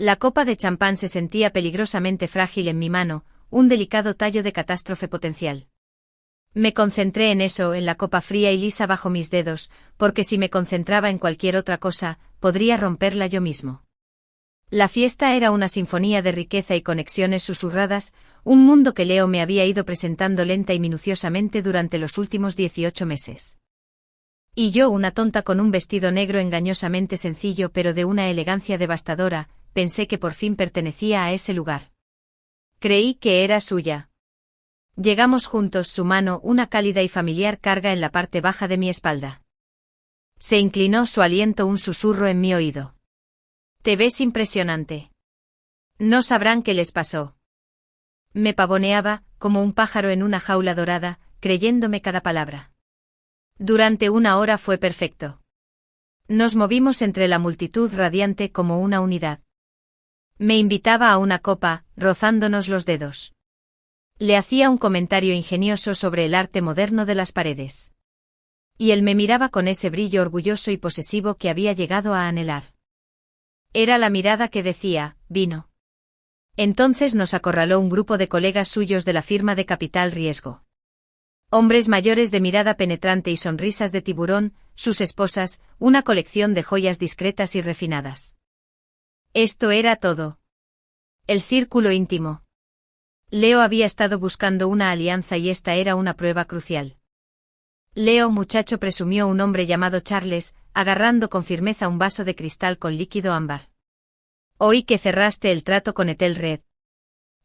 La copa de champán se sentía peligrosamente frágil en mi mano, un delicado tallo de catástrofe potencial. Me concentré en eso, en la copa fría y lisa bajo mis dedos, porque si me concentraba en cualquier otra cosa, podría romperla yo mismo. La fiesta era una sinfonía de riqueza y conexiones susurradas, un mundo que Leo me había ido presentando lenta y minuciosamente durante los últimos 18 meses. Y yo, una tonta con un vestido negro engañosamente sencillo pero de una elegancia devastadora, pensé que por fin pertenecía a ese lugar. Creí que era suya. Llegamos juntos, su mano, una cálida y familiar carga en la parte baja de mi espalda. Se inclinó, su aliento un susurro en mi oído. Te ves impresionante. No sabrán qué les pasó. Me pavoneaba, como un pájaro en una jaula dorada, creyéndome cada palabra. Durante una hora fue perfecto. Nos movimos entre la multitud radiante como una unidad. Me invitaba a una copa, rozándonos los dedos. Le hacía un comentario ingenioso sobre el arte moderno de las paredes. Y él me miraba con ese brillo orgulloso y posesivo que había llegado a anhelar. Era la mirada que decía, vino. Entonces nos acorraló un grupo de colegas suyos de la firma de Capital Riesgo. Hombres mayores de mirada penetrante y sonrisas de tiburón, sus esposas, una colección de joyas discretas y refinadas. Esto era todo. El círculo íntimo. Leo había estado buscando una alianza y esta era una prueba crucial. Leo, muchacho, presumió un hombre llamado Charles, agarrando con firmeza un vaso de cristal con líquido ámbar. Oí que cerraste el trato con Ethelred.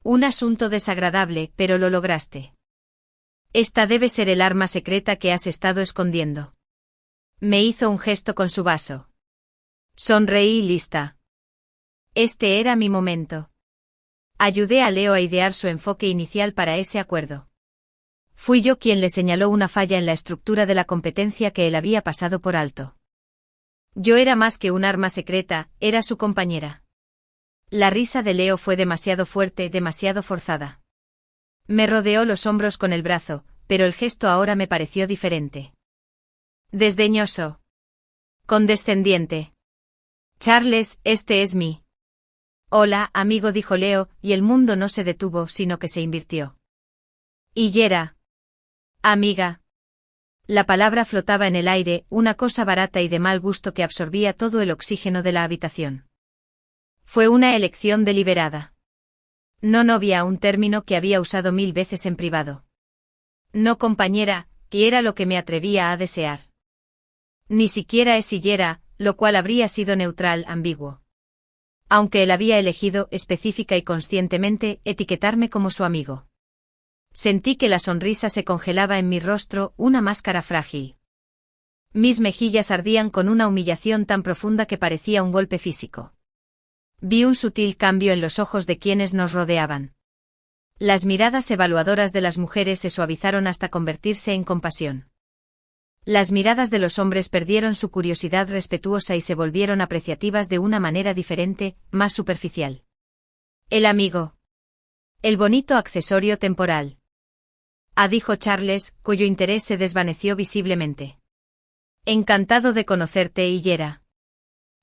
Un asunto desagradable, pero lo lograste. Esta debe ser el arma secreta que has estado escondiendo. Me hizo un gesto con su vaso. Sonreí lista. Este era mi momento. Ayudé a Leo a idear su enfoque inicial para ese acuerdo. Fui yo quien le señaló una falla en la estructura de la competencia que él había pasado por alto. Yo era más que un arma secreta, era su compañera. La risa de Leo fue demasiado fuerte, demasiado forzada. Me rodeó los hombros con el brazo, pero el gesto ahora me pareció diferente. Desdeñoso. Condescendiente. Charles, este es mi. Hola, amigo, dijo Leo, y el mundo no se detuvo, sino que se invirtió. Y Yera. Amiga. La palabra flotaba en el aire, una cosa barata y de mal gusto que absorbía todo el oxígeno de la habitación. Fue una elección deliberada. No novia, un término que había usado 1000 veces en privado. No compañera, que era lo que me atrevía a desear. Ni siquiera es Yera, lo cual habría sido neutral, ambiguo. Aunque él había elegido, específica y conscientemente, etiquetarme como su amigo. Sentí que la sonrisa se congelaba en mi rostro, una máscara frágil. Mis mejillas ardían con una humillación tan profunda que parecía un golpe físico. Vi un sutil cambio en los ojos de quienes nos rodeaban. Las miradas evaluadoras de las mujeres se suavizaron hasta convertirse en compasión. Las miradas de los hombres perdieron su curiosidad respetuosa y se volvieron apreciativas de una manera diferente, más superficial. El amigo. El bonito accesorio temporal. Dijo Charles, cuyo interés se desvaneció visiblemente. Encantado de conocerte, Yera.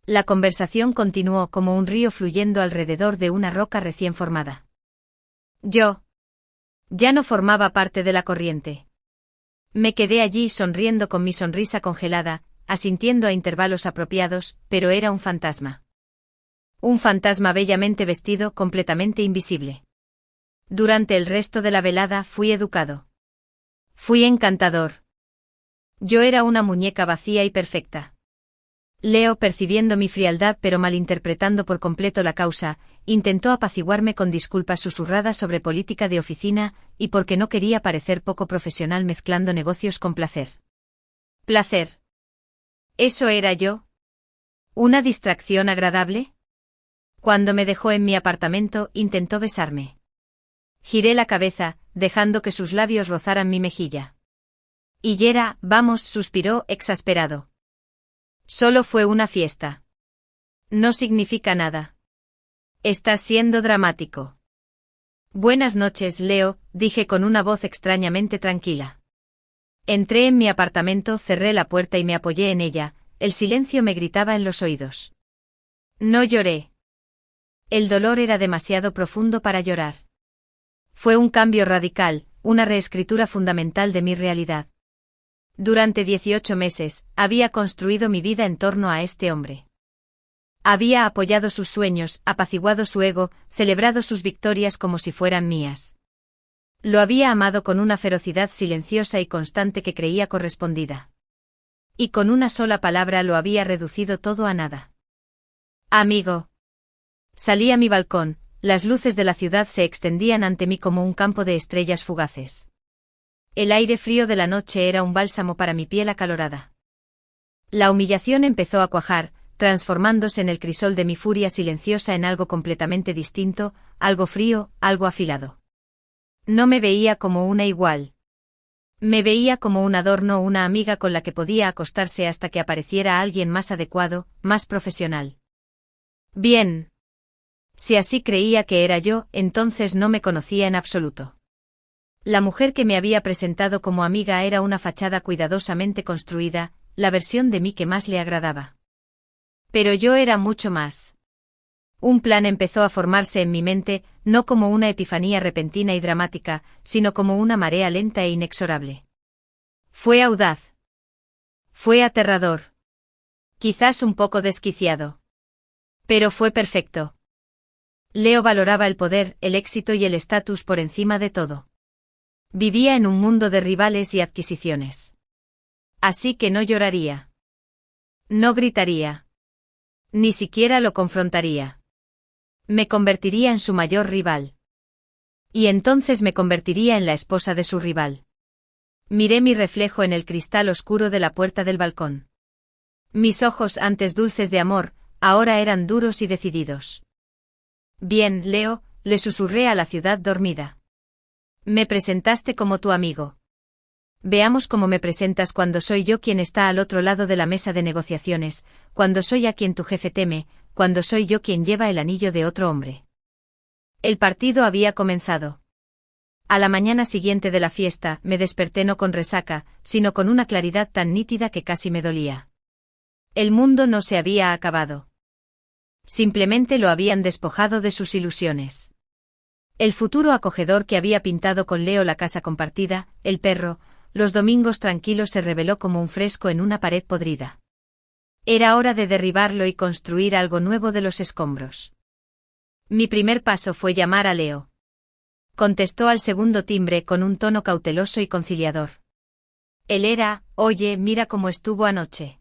La conversación continuó como un río fluyendo alrededor de una roca recién formada. Yo. Ya no formaba parte de la corriente. Me quedé allí sonriendo con mi sonrisa congelada, asintiendo a intervalos apropiados, pero era un fantasma. Un fantasma bellamente vestido, completamente invisible. Durante el resto de la velada fui educado. Fui encantador. Yo era una muñeca vacía y perfecta. Leo, percibiendo mi frialdad pero malinterpretando por completo la causa, intentó apaciguarme con disculpas susurradas sobre política de oficina, y porque no quería parecer poco profesional mezclando negocios con placer. ¿Placer? ¿Eso era yo? ¿Una distracción agradable? Cuando me dejó en mi apartamento, intentó besarme. Giré la cabeza, dejando que sus labios rozaran mi mejilla. Yera, vamos, suspiró, exasperado. Solo fue una fiesta. No significa nada. Estás siendo dramático. Buenas noches, Leo, dije con una voz extrañamente tranquila. Entré en mi apartamento, cerré la puerta y me apoyé en ella, el silencio me gritaba en los oídos. No lloré. El dolor era demasiado profundo para llorar. Fue un cambio radical, una reescritura fundamental de mi realidad. Durante 18 meses, había construido mi vida en torno a este hombre. Había apoyado sus sueños, apaciguado su ego, celebrado sus victorias como si fueran mías. Lo había amado con una ferocidad silenciosa y constante que creía correspondida. Y con una sola palabra lo había reducido todo a nada. Amigo. Salí a mi balcón, las luces de la ciudad se extendían ante mí como un campo de estrellas fugaces. El aire frío de la noche era un bálsamo para mi piel acalorada. La humillación empezó a cuajar, transformándose en el crisol de mi furia silenciosa en algo completamente distinto, algo frío, algo afilado. No me veía como una igual. Me veía como un adorno, una amiga con la que podía acostarse hasta que apareciera alguien más adecuado, más profesional. Bien. Si así creía que era yo, entonces no me conocía en absoluto. La mujer que me había presentado como amiga era una fachada cuidadosamente construida, la versión de mí que más le agradaba. Pero yo era mucho más. Un plan empezó a formarse en mi mente, no como una epifanía repentina y dramática, sino como una marea lenta e inexorable. Fue audaz. Fue aterrador. Quizás un poco desquiciado. Pero fue perfecto. Leo valoraba el poder, el éxito y el estatus por encima de todo. Vivía en un mundo de rivales y adquisiciones. Así que no lloraría. No gritaría. Ni siquiera lo confrontaría. Me convertiría en su mayor rival. Y entonces me convertiría en la esposa de su rival. Miré mi reflejo en el cristal oscuro de la puerta del balcón. Mis ojos, antes dulces de amor, ahora eran duros y decididos. Bien, Leo, le susurré a la ciudad dormida. Me presentaste como tu amigo. Veamos cómo me presentas cuando soy yo quien está al otro lado de la mesa de negociaciones, cuando soy a quien tu jefe teme, cuando soy yo quien lleva el anillo de otro hombre. El partido había comenzado. A la mañana siguiente de la fiesta, me desperté no con resaca, sino con una claridad tan nítida que casi me dolía. El mundo no se había acabado. Simplemente lo habían despojado de sus ilusiones. El futuro acogedor que había pintado con Leo, la casa compartida, el perro, los domingos tranquilos, se reveló como un fresco en una pared podrida. Era hora de derribarlo y construir algo nuevo de los escombros. Mi primer paso fue llamar a Leo. Contestó al segundo timbre con un tono cauteloso y conciliador. Él era: oye, mira cómo estuvo anoche.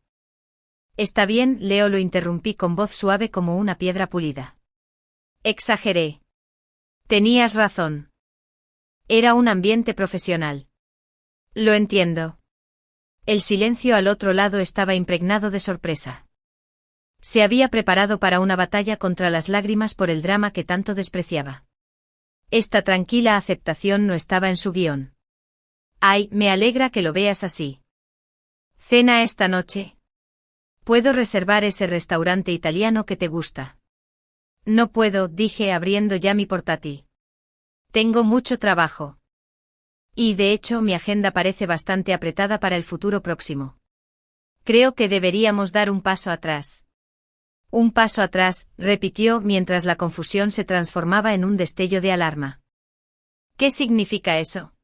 Está bien, Leo, lo interrumpí con voz suave como una piedra pulida. Exageré. Tenías razón. Era un ambiente profesional. Lo entiendo. El silencio al otro lado estaba impregnado de sorpresa. Se había preparado para una batalla contra las lágrimas por el drama que tanto despreciaba. Esta tranquila aceptación no estaba en su guión. Ay, me alegra que lo veas así. ¿Cena esta noche? ¿Puedo reservar ese restaurante italiano que te gusta? No puedo, dije abriendo ya mi portátil. Tengo mucho trabajo. Y de hecho mi agenda parece bastante apretada para el futuro próximo. Creo que deberíamos dar un paso atrás. Un paso atrás, repitió mientras la confusión se transformaba en un destello de alarma. ¿Qué significa eso?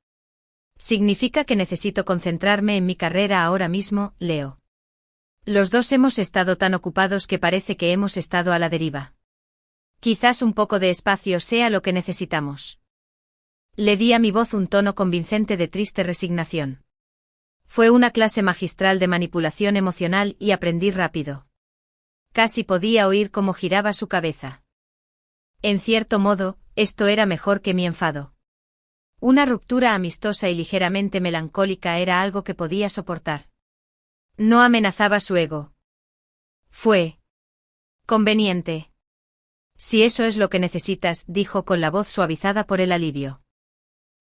Significa que necesito concentrarme en mi carrera ahora mismo, Leo. Los dos hemos estado tan ocupados que parece que hemos estado a la deriva. Quizás un poco de espacio sea lo que necesitamos. Le di a mi voz un tono convincente de triste resignación. Fue una clase magistral de manipulación emocional y aprendí rápido. Casi podía oír cómo giraba su cabeza. En cierto modo, esto era mejor que mi enfado. Una ruptura amistosa y ligeramente melancólica era algo que podía soportar. No amenazaba su ego. Fue conveniente. Si eso es lo que necesitas, dijo con la voz suavizada por el alivio.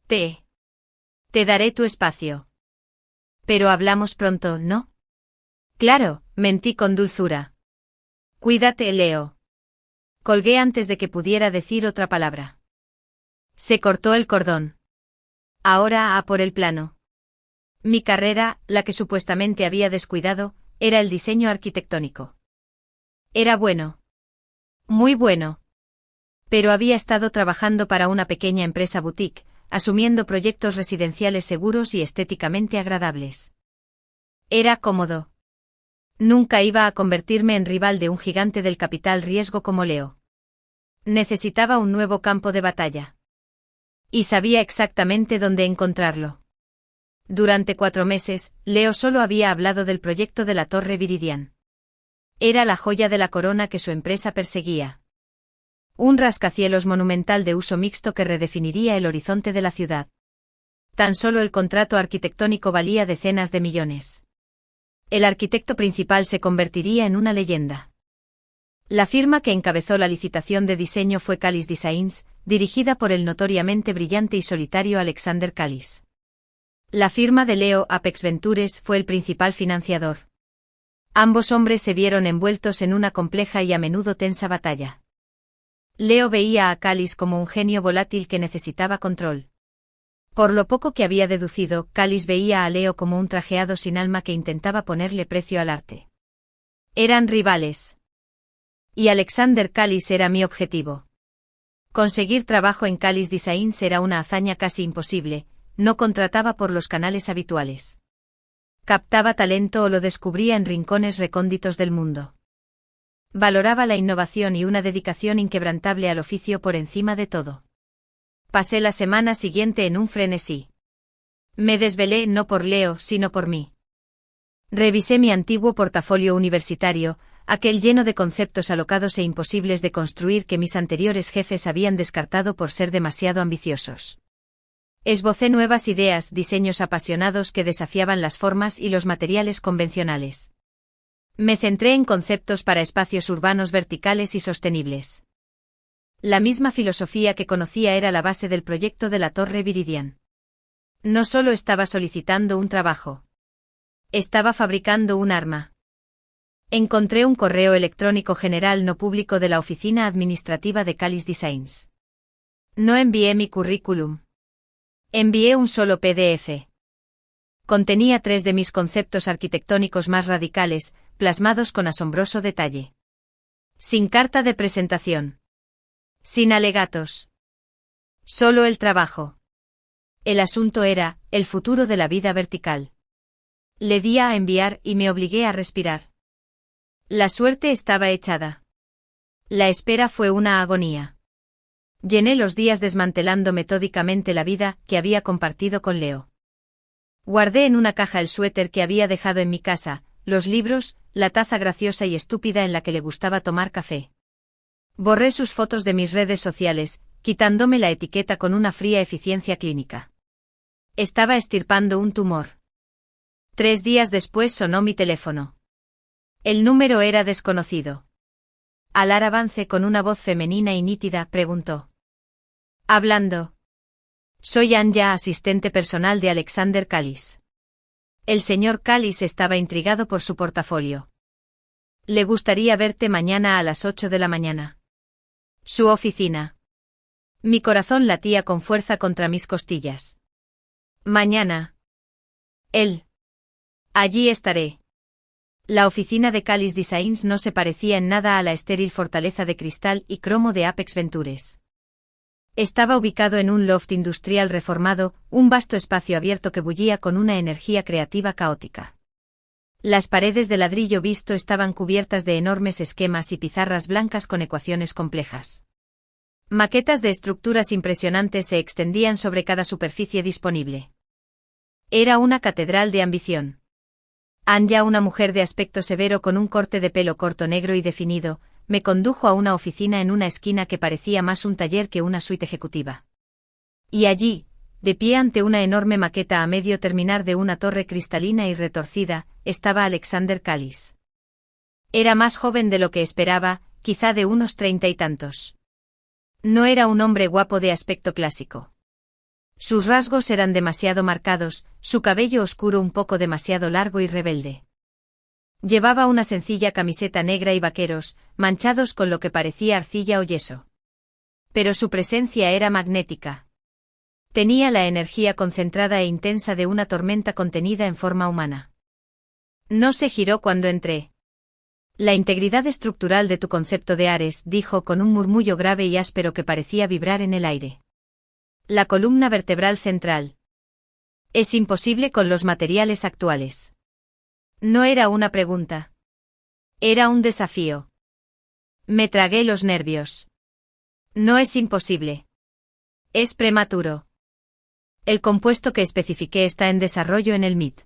Te daré tu espacio. Pero hablamos pronto, ¿no? Claro, mentí con dulzura. Cuídate, Leo. Colgué antes de que pudiera decir otra palabra. Se cortó el cordón. Ahora a por el plano. Mi carrera, la que supuestamente había descuidado, era el diseño arquitectónico. Era bueno. Muy bueno. Pero había estado trabajando para una pequeña empresa boutique, asumiendo proyectos residenciales seguros y estéticamente agradables. Era cómodo. Nunca iba a convertirme en rival de un gigante del capital riesgo como Leo. Necesitaba un nuevo campo de batalla. Y sabía exactamente dónde encontrarlo. Durante 4 meses, Leo solo había hablado del proyecto de la Torre Viridian. Era la joya de la corona que su empresa perseguía. Un rascacielos monumental de uso mixto que redefiniría el horizonte de la ciudad. Tan solo el contrato arquitectónico valía decenas de millones. El arquitecto principal se convertiría en una leyenda. La firma que encabezó la licitación de diseño fue Kallis Designs, dirigida por el notoriamente brillante y solitario Alexander Kallis. La firma de Leo Apex Ventures fue el principal financiador. Ambos hombres se vieron envueltos en una compleja y a menudo tensa batalla. Leo veía a Kallis como un genio volátil que necesitaba control. Por lo poco que había deducido, Kallis veía a Leo como un trajeado sin alma que intentaba ponerle precio al arte. Eran rivales. Y Alexander Kallis era mi objetivo. Conseguir trabajo en Kallis Designs era una hazaña casi imposible, no contrataba por los canales habituales. Captaba talento o lo descubría en rincones recónditos del mundo. Valoraba la innovación y una dedicación inquebrantable al oficio por encima de todo. Pasé la semana siguiente en un frenesí. Me desvelé no por Leo, sino por mí. Revisé mi antiguo portafolio universitario, aquel lleno de conceptos alocados e imposibles de construir que mis anteriores jefes habían descartado por ser demasiado ambiciosos. Esbocé nuevas ideas, diseños apasionados que desafiaban las formas y los materiales convencionales. Me centré en conceptos para espacios urbanos verticales y sostenibles. La misma filosofía que conocía era la base del proyecto de la Torre Viridian. No solo estaba solicitando un trabajo. Estaba fabricando un arma. Encontré un correo electrónico general no público de la oficina administrativa de Kallis Designs. No envié mi currículum. Envié un solo PDF. Contenía 3 de mis conceptos arquitectónicos más radicales, plasmados con asombroso detalle. Sin carta de presentación. Sin alegatos. Solo el trabajo. El asunto era, el futuro de la vida vertical. Le di a enviar y me obligué a respirar. La suerte estaba echada. La espera fue una agonía. Llené los días desmantelando metódicamente la vida que había compartido con Leo. Guardé en una caja el suéter que había dejado en mi casa, los libros, la taza graciosa y estúpida en la que le gustaba tomar café. Borré sus fotos de mis redes sociales, quitándome la etiqueta con una fría eficiencia clínica. Estaba extirpando un tumor. 3 días después sonó mi teléfono. El número era desconocido. Alar Avance con una voz femenina y nítida preguntó. Hablando. Soy Anja, asistente personal de Alexander Kallis. El señor Kallis estaba intrigado por su portafolio. Le gustaría verte mañana a las 8 de la mañana. Su oficina. Mi corazón latía con fuerza contra mis costillas. Mañana. Él. Allí estaré. La oficina de Kallis Designs no se parecía en nada a la estéril fortaleza de cristal y cromo de Apex Ventures. Estaba ubicado en un loft industrial reformado, un vasto espacio abierto que bullía con una energía creativa caótica. Las paredes de ladrillo visto estaban cubiertas de enormes esquemas y pizarras blancas con ecuaciones complejas. Maquetas de estructuras impresionantes se extendían sobre cada superficie disponible. Era una catedral de ambición. Anja, una mujer de aspecto severo con un corte de pelo corto negro y definido, me condujo a una oficina en una esquina que parecía más un taller que una suite ejecutiva. Y allí, de pie ante una enorme maqueta a medio terminar de una torre cristalina y retorcida, estaba Alexander Kallis. Era más joven de lo que esperaba, quizá de unos 30 y tantos. No era un hombre guapo de aspecto clásico. Sus rasgos eran demasiado marcados, su cabello oscuro un poco demasiado largo y rebelde. Llevaba una sencilla camiseta negra y vaqueros, manchados con lo que parecía arcilla o yeso. Pero su presencia era magnética. Tenía la energía concentrada e intensa de una tormenta contenida en forma humana. No se giró cuando entré. La integridad estructural de tu concepto de Ares, dijo con un murmullo grave y áspero que parecía vibrar en el aire. La columna vertebral central. Es imposible con los materiales actuales. No era una pregunta. Era un desafío. Me tragué los nervios. No es imposible. Es prematuro. El compuesto que especifiqué está en desarrollo en el MIT.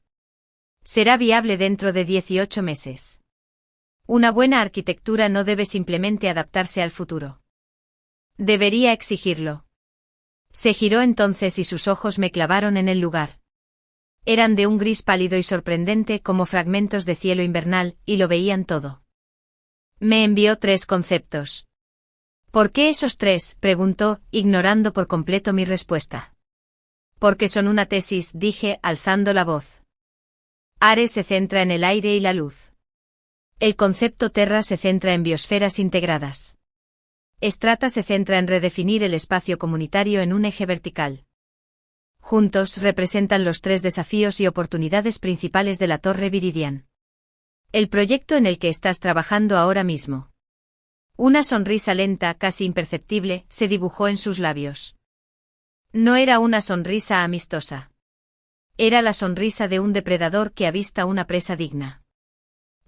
Será viable dentro de 18 meses. Una buena arquitectura no debe simplemente adaptarse al futuro. Debería exigirlo. Se giró entonces y sus ojos me clavaron en el lugar. Eran de un gris pálido y sorprendente como fragmentos de cielo invernal, y lo veían todo. Me envió 3 conceptos. ¿Por qué esos 3?, preguntó, ignorando por completo mi respuesta. Porque son una tesis, dije, alzando la voz. Ares se centra en el aire y la luz. El concepto Terra se centra en biosferas integradas. Strata se centra en redefinir el espacio comunitario en un eje vertical. Juntos representan los 3 desafíos y oportunidades principales de la Torre Viridian. El proyecto en el que estás trabajando ahora mismo. Una sonrisa lenta, casi imperceptible, se dibujó en sus labios. No era una sonrisa amistosa. Era la sonrisa de un depredador que avista una presa digna.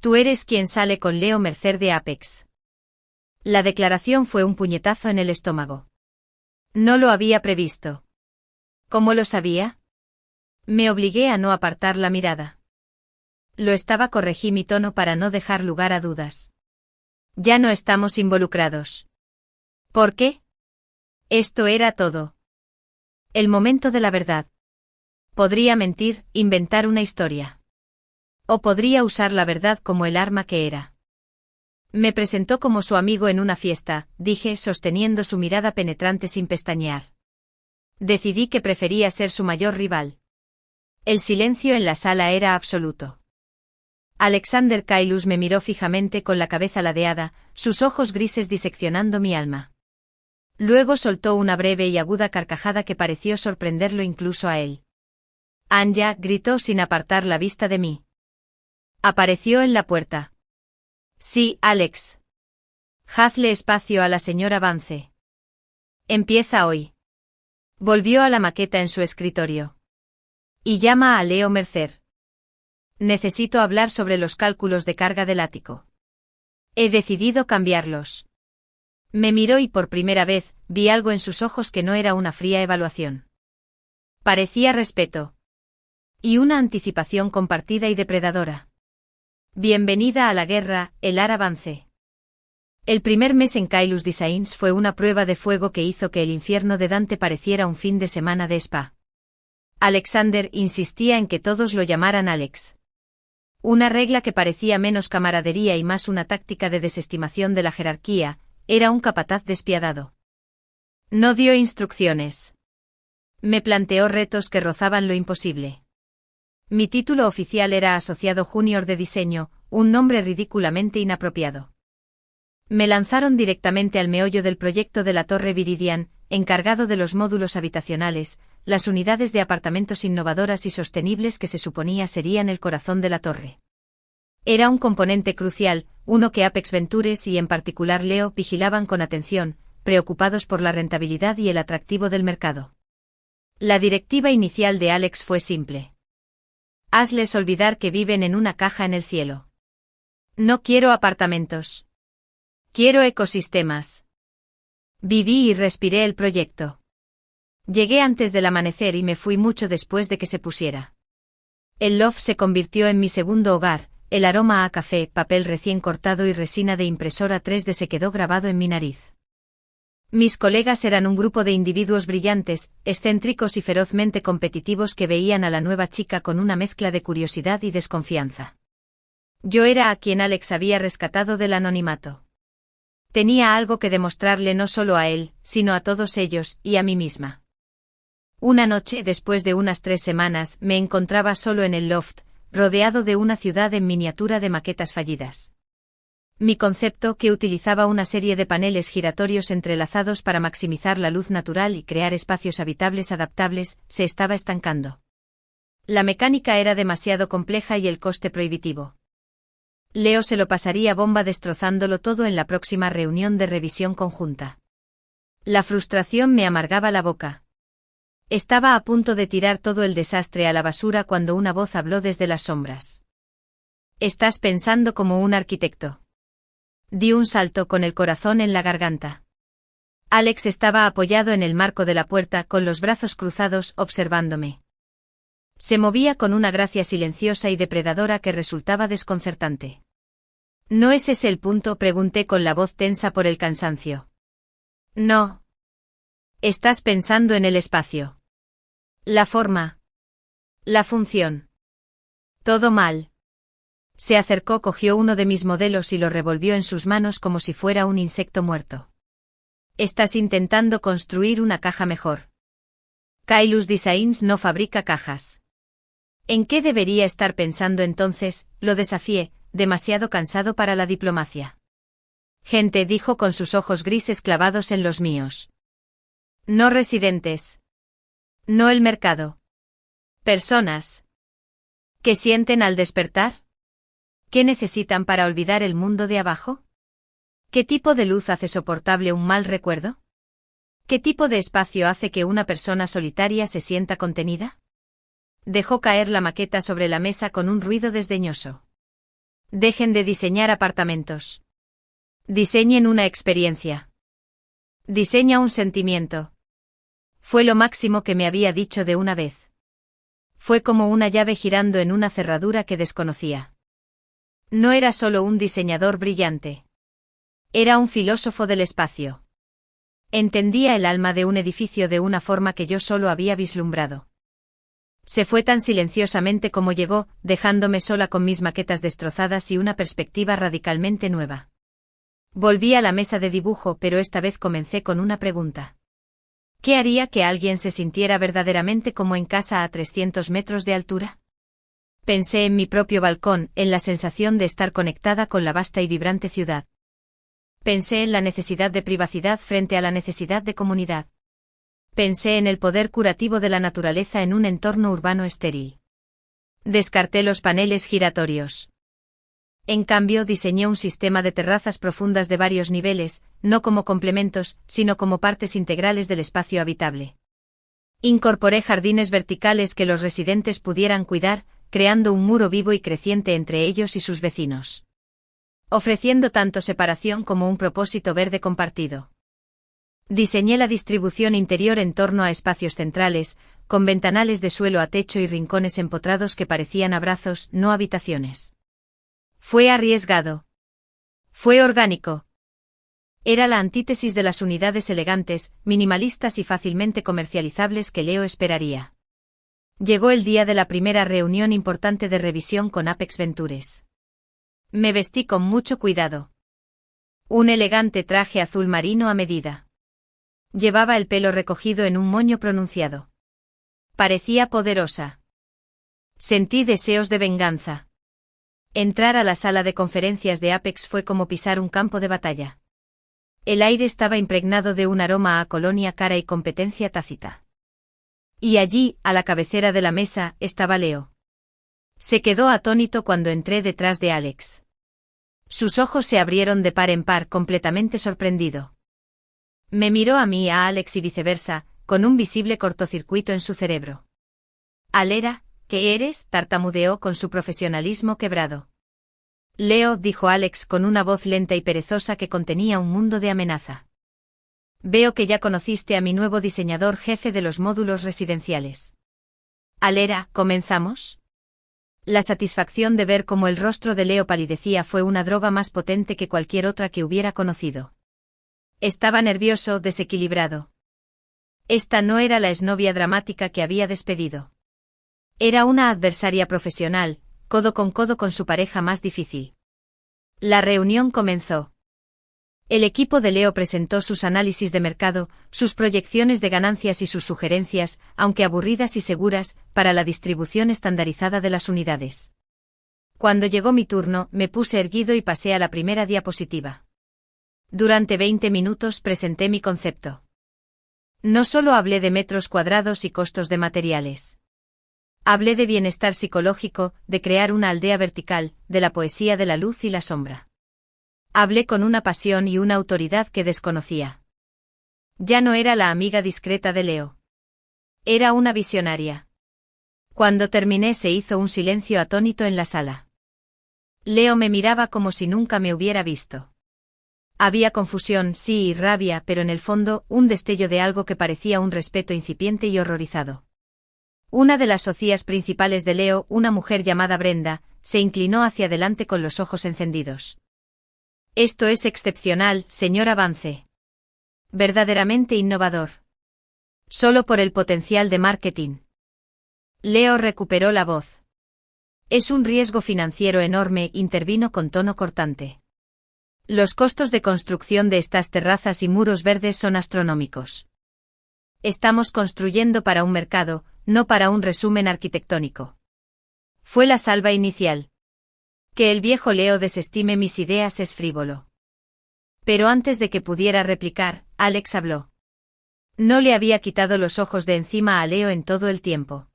Tú eres quien sale con Leo Mercer de Apex. La declaración fue un puñetazo en el estómago. No lo había previsto. ¿Cómo lo sabía? Me obligué a no apartar la mirada. Lo estaba, corregí mi tono para no dejar lugar a dudas. Ya no estamos involucrados. ¿Por qué? Esto era todo. El momento de la verdad. Podría mentir, inventar una historia. O podría usar la verdad como el arma que era. Me presentó como su amigo en una fiesta, dije, sosteniendo su mirada penetrante sin pestañear. Decidí que prefería ser su mayor rival. El silencio en la sala era absoluto. Alexander Kailus me miró fijamente con la cabeza ladeada, sus ojos grises diseccionando mi alma. Luego soltó una breve y aguda carcajada que pareció sorprenderlo incluso a él. Anya, gritó sin apartar la vista de mí. Apareció en la puerta. Sí, Alex. Hazle espacio a la señora Vance. Empieza hoy. Volvió a la maqueta en su escritorio. Y llama a Leo Mercer. Necesito hablar sobre los cálculos de carga del ático. He decidido cambiarlos. Me miró y por primera vez vi algo en sus ojos que no era una fría evaluación. Parecía respeto. Y una anticipación compartida y depredadora. Bienvenida a la guerra, Elara Vance. El primer mes en Kailus Designs fue una prueba de fuego que hizo que el infierno de Dante pareciera un fin de semana de spa. Alexander insistía en que todos lo llamaran Alex. Una regla que parecía menos camaradería y más una táctica de desestimación de la jerarquía, era un capataz despiadado. No dio instrucciones. Me planteó retos que rozaban lo imposible. Mi título oficial era Asociado Junior de Diseño, un nombre ridículamente inapropiado. Me lanzaron directamente al meollo del proyecto de la Torre Viridian, encargado de los módulos habitacionales, las unidades de apartamentos innovadoras y sostenibles que se suponía serían el corazón de la torre. Era un componente crucial, uno que Apex Ventures y en particular Leo vigilaban con atención, preocupados por la rentabilidad y el atractivo del mercado. La directiva inicial de Alex fue simple. Hazles olvidar que viven en una caja en el cielo. No quiero apartamentos. Quiero ecosistemas. Viví y respiré el proyecto. Llegué antes del amanecer y me fui mucho después de que se pusiera. El loft se convirtió en mi segundo hogar, el aroma a café, papel recién cortado y resina de impresora 3D se quedó grabado en mi nariz. Mis colegas eran un grupo de individuos brillantes, excéntricos y ferozmente competitivos que veían a la nueva chica con una mezcla de curiosidad y desconfianza. Yo era a quien Alex había rescatado del anonimato. Tenía algo que demostrarle no solo a él, sino a todos ellos, y a mí misma. Una noche, después de unas 3 semanas, me encontraba solo en el loft, rodeado de una ciudad en miniatura de maquetas fallidas. Mi concepto, que utilizaba una serie de paneles giratorios entrelazados para maximizar la luz natural y crear espacios habitables adaptables, se estaba estancando. La mecánica era demasiado compleja y el coste prohibitivo. Leo se lo pasaría bomba destrozándolo todo en la próxima reunión de revisión conjunta. La frustración me amargaba la boca. Estaba a punto de tirar todo el desastre a la basura cuando una voz habló desde las sombras. «Estás pensando como un arquitecto». Di un salto con el corazón en la garganta. Alex estaba apoyado en el marco de la puerta con los brazos cruzados observándome. Se movía con una gracia silenciosa y depredadora que resultaba desconcertante. ¿No es ese el punto?, pregunté con la voz tensa por el cansancio. No. Estás pensando en el espacio. La forma. La función. Todo mal. Se acercó, cogió uno de mis modelos y lo revolvió en sus manos como si fuera un insecto muerto. Estás intentando construir una caja mejor. Kailus Designs no fabrica cajas. ¿En qué debería estar pensando entonces?, lo desafié, demasiado cansado para la diplomacia. Gente, dijo con sus ojos grises clavados en los míos. No residentes. No el mercado. Personas. ¿Qué sienten al despertar? ¿Qué necesitan para olvidar el mundo de abajo? ¿Qué tipo de luz hace soportable un mal recuerdo? ¿Qué tipo de espacio hace que una persona solitaria se sienta contenida? Dejó caer la maqueta sobre la mesa con un ruido desdeñoso. Dejen de diseñar apartamentos. Diseñen una experiencia. Diseña un sentimiento. Fue lo máximo que me había dicho de una vez. Fue como una llave girando en una cerradura que desconocía. No era solo un diseñador brillante. Era un filósofo del espacio. Entendía el alma de un edificio de una forma que yo solo había vislumbrado. Se fue tan silenciosamente como llegó, dejándome sola con mis maquetas destrozadas y una perspectiva radicalmente nueva. Volví a la mesa de dibujo, pero esta vez comencé con una pregunta. ¿Qué haría que alguien se sintiera verdaderamente como en casa a 300 metros de altura? Pensé en mi propio balcón, en la sensación de estar conectada con la vasta y vibrante ciudad. Pensé en la necesidad de privacidad frente a la necesidad de comunidad. Pensé en el poder curativo de la naturaleza en un entorno urbano estéril. Descarté los paneles giratorios. En cambio, diseñé un sistema de terrazas profundas de varios niveles, no como complementos, sino como partes integrales del espacio habitable. Incorporé jardines verticales que los residentes pudieran cuidar, creando un muro vivo y creciente entre ellos y sus vecinos. Ofreciendo tanto separación como un propósito verde compartido. Diseñé la distribución interior en torno a espacios centrales, con ventanales de suelo a techo y rincones empotrados que parecían abrazos, no habitaciones. Fue arriesgado. Fue orgánico. Era la antítesis de las unidades elegantes, minimalistas y fácilmente comercializables que Leo esperaría. Llegó el día de la primera reunión importante de revisión con Apex Ventures. Me vestí con mucho cuidado. Un elegante traje azul marino a medida. Llevaba el pelo recogido en un moño pronunciado. Parecía poderosa. Sentí deseos de venganza. Entrar a la sala de conferencias de Apex fue como pisar un campo de batalla. El aire estaba impregnado de un aroma a colonia cara y competencia tácita. Y allí, a la cabecera de la mesa, estaba Leo. Se quedó atónito cuando entré detrás de Alex. Sus ojos se abrieron de par en par, completamente sorprendido. Me miró a mí y a Alex y viceversa, con un visible cortocircuito en su cerebro. «Alera, ¿qué eres?», tartamudeó con su profesionalismo quebrado. «Leo», dijo Alex con una voz lenta y perezosa que contenía un mundo de amenaza. «Veo que ya conociste a mi nuevo diseñador jefe de los módulos residenciales. Alera, ¿comenzamos?». La satisfacción de ver cómo el rostro de Leo palidecía fue una droga más potente que cualquier otra que hubiera conocido. Estaba nervioso, desequilibrado. Esta no era la exnovia dramática que había despedido. Era una adversaria profesional, codo con su pareja más difícil. La reunión comenzó. El equipo de Leo presentó sus análisis de mercado, sus proyecciones de ganancias y sus sugerencias, aunque aburridas y seguras, para la distribución estandarizada de las unidades. Cuando llegó mi turno, me puse erguido y pasé a la primera diapositiva. Durante 20 minutos presenté mi concepto. No solo hablé de metros cuadrados y costos de materiales. Hablé de bienestar psicológico, de crear una aldea vertical, de la poesía de la luz y la sombra. Hablé con una pasión y una autoridad que desconocía. Ya no era la amiga discreta de Leo. Era una visionaria. Cuando terminé se hizo un silencio atónito en la sala. Leo me miraba como si nunca me hubiera visto. Había confusión, sí, y rabia, pero en el fondo, un destello de algo que parecía un respeto incipiente y horrorizado. Una de las socias principales de Leo, una mujer llamada Brenda, se inclinó hacia adelante con los ojos encendidos. Esto es excepcional, señor Vance. Verdaderamente innovador. Solo por el potencial de marketing. Leo recuperó la voz. Es un riesgo financiero enorme, intervino con tono cortante. Los costos de construcción de estas terrazas y muros verdes son astronómicos. Estamos construyendo para un mercado, no para un resumen arquitectónico. Fue la salva inicial. Que el viejo Leo desestime mis ideas es frívolo. Pero antes de que pudiera replicar, Alex habló. No le había quitado los ojos de encima a Leo en todo el tiempo.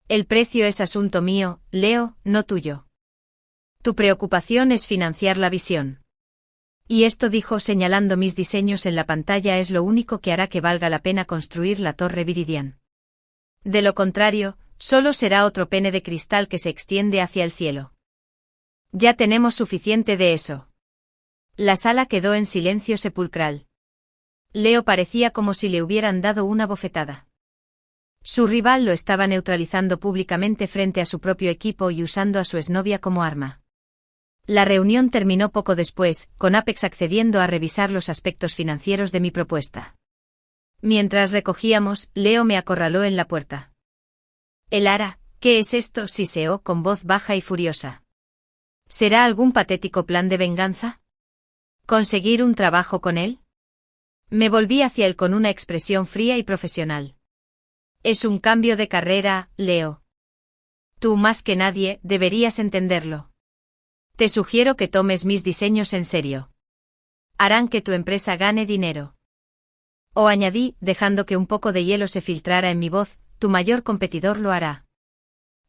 El precio es asunto mío, Leo, no tuyo. Tu preocupación es financiar la visión. Y esto dijo señalando mis diseños en la pantalla es lo único que hará que valga la pena construir la Torre Viridian. De lo contrario, solo será otro pene de cristal que se extiende hacia el cielo. Ya tenemos suficiente de eso. La sala quedó en silencio sepulcral. Leo parecía como si le hubieran dado una bofetada. Su rival lo estaba neutralizando públicamente frente a su propio equipo y usando a su exnovia como arma. La reunión terminó poco después, con Apex accediendo a revisar los aspectos financieros de mi propuesta. Mientras recogíamos, Leo me acorraló en la puerta. Elara, ¿qué es esto?, siseó con voz baja y furiosa. ¿Será algún patético plan de venganza? ¿Conseguir un trabajo con él? Me volví hacia él con una expresión fría y profesional. Es un cambio de carrera, Leo. Tú más que nadie, deberías entenderlo. Te sugiero que tomes mis diseños en serio. Harán que tu empresa gane dinero. O añadí, dejando que un poco de hielo se filtrara en mi voz, tu mayor competidor lo hará.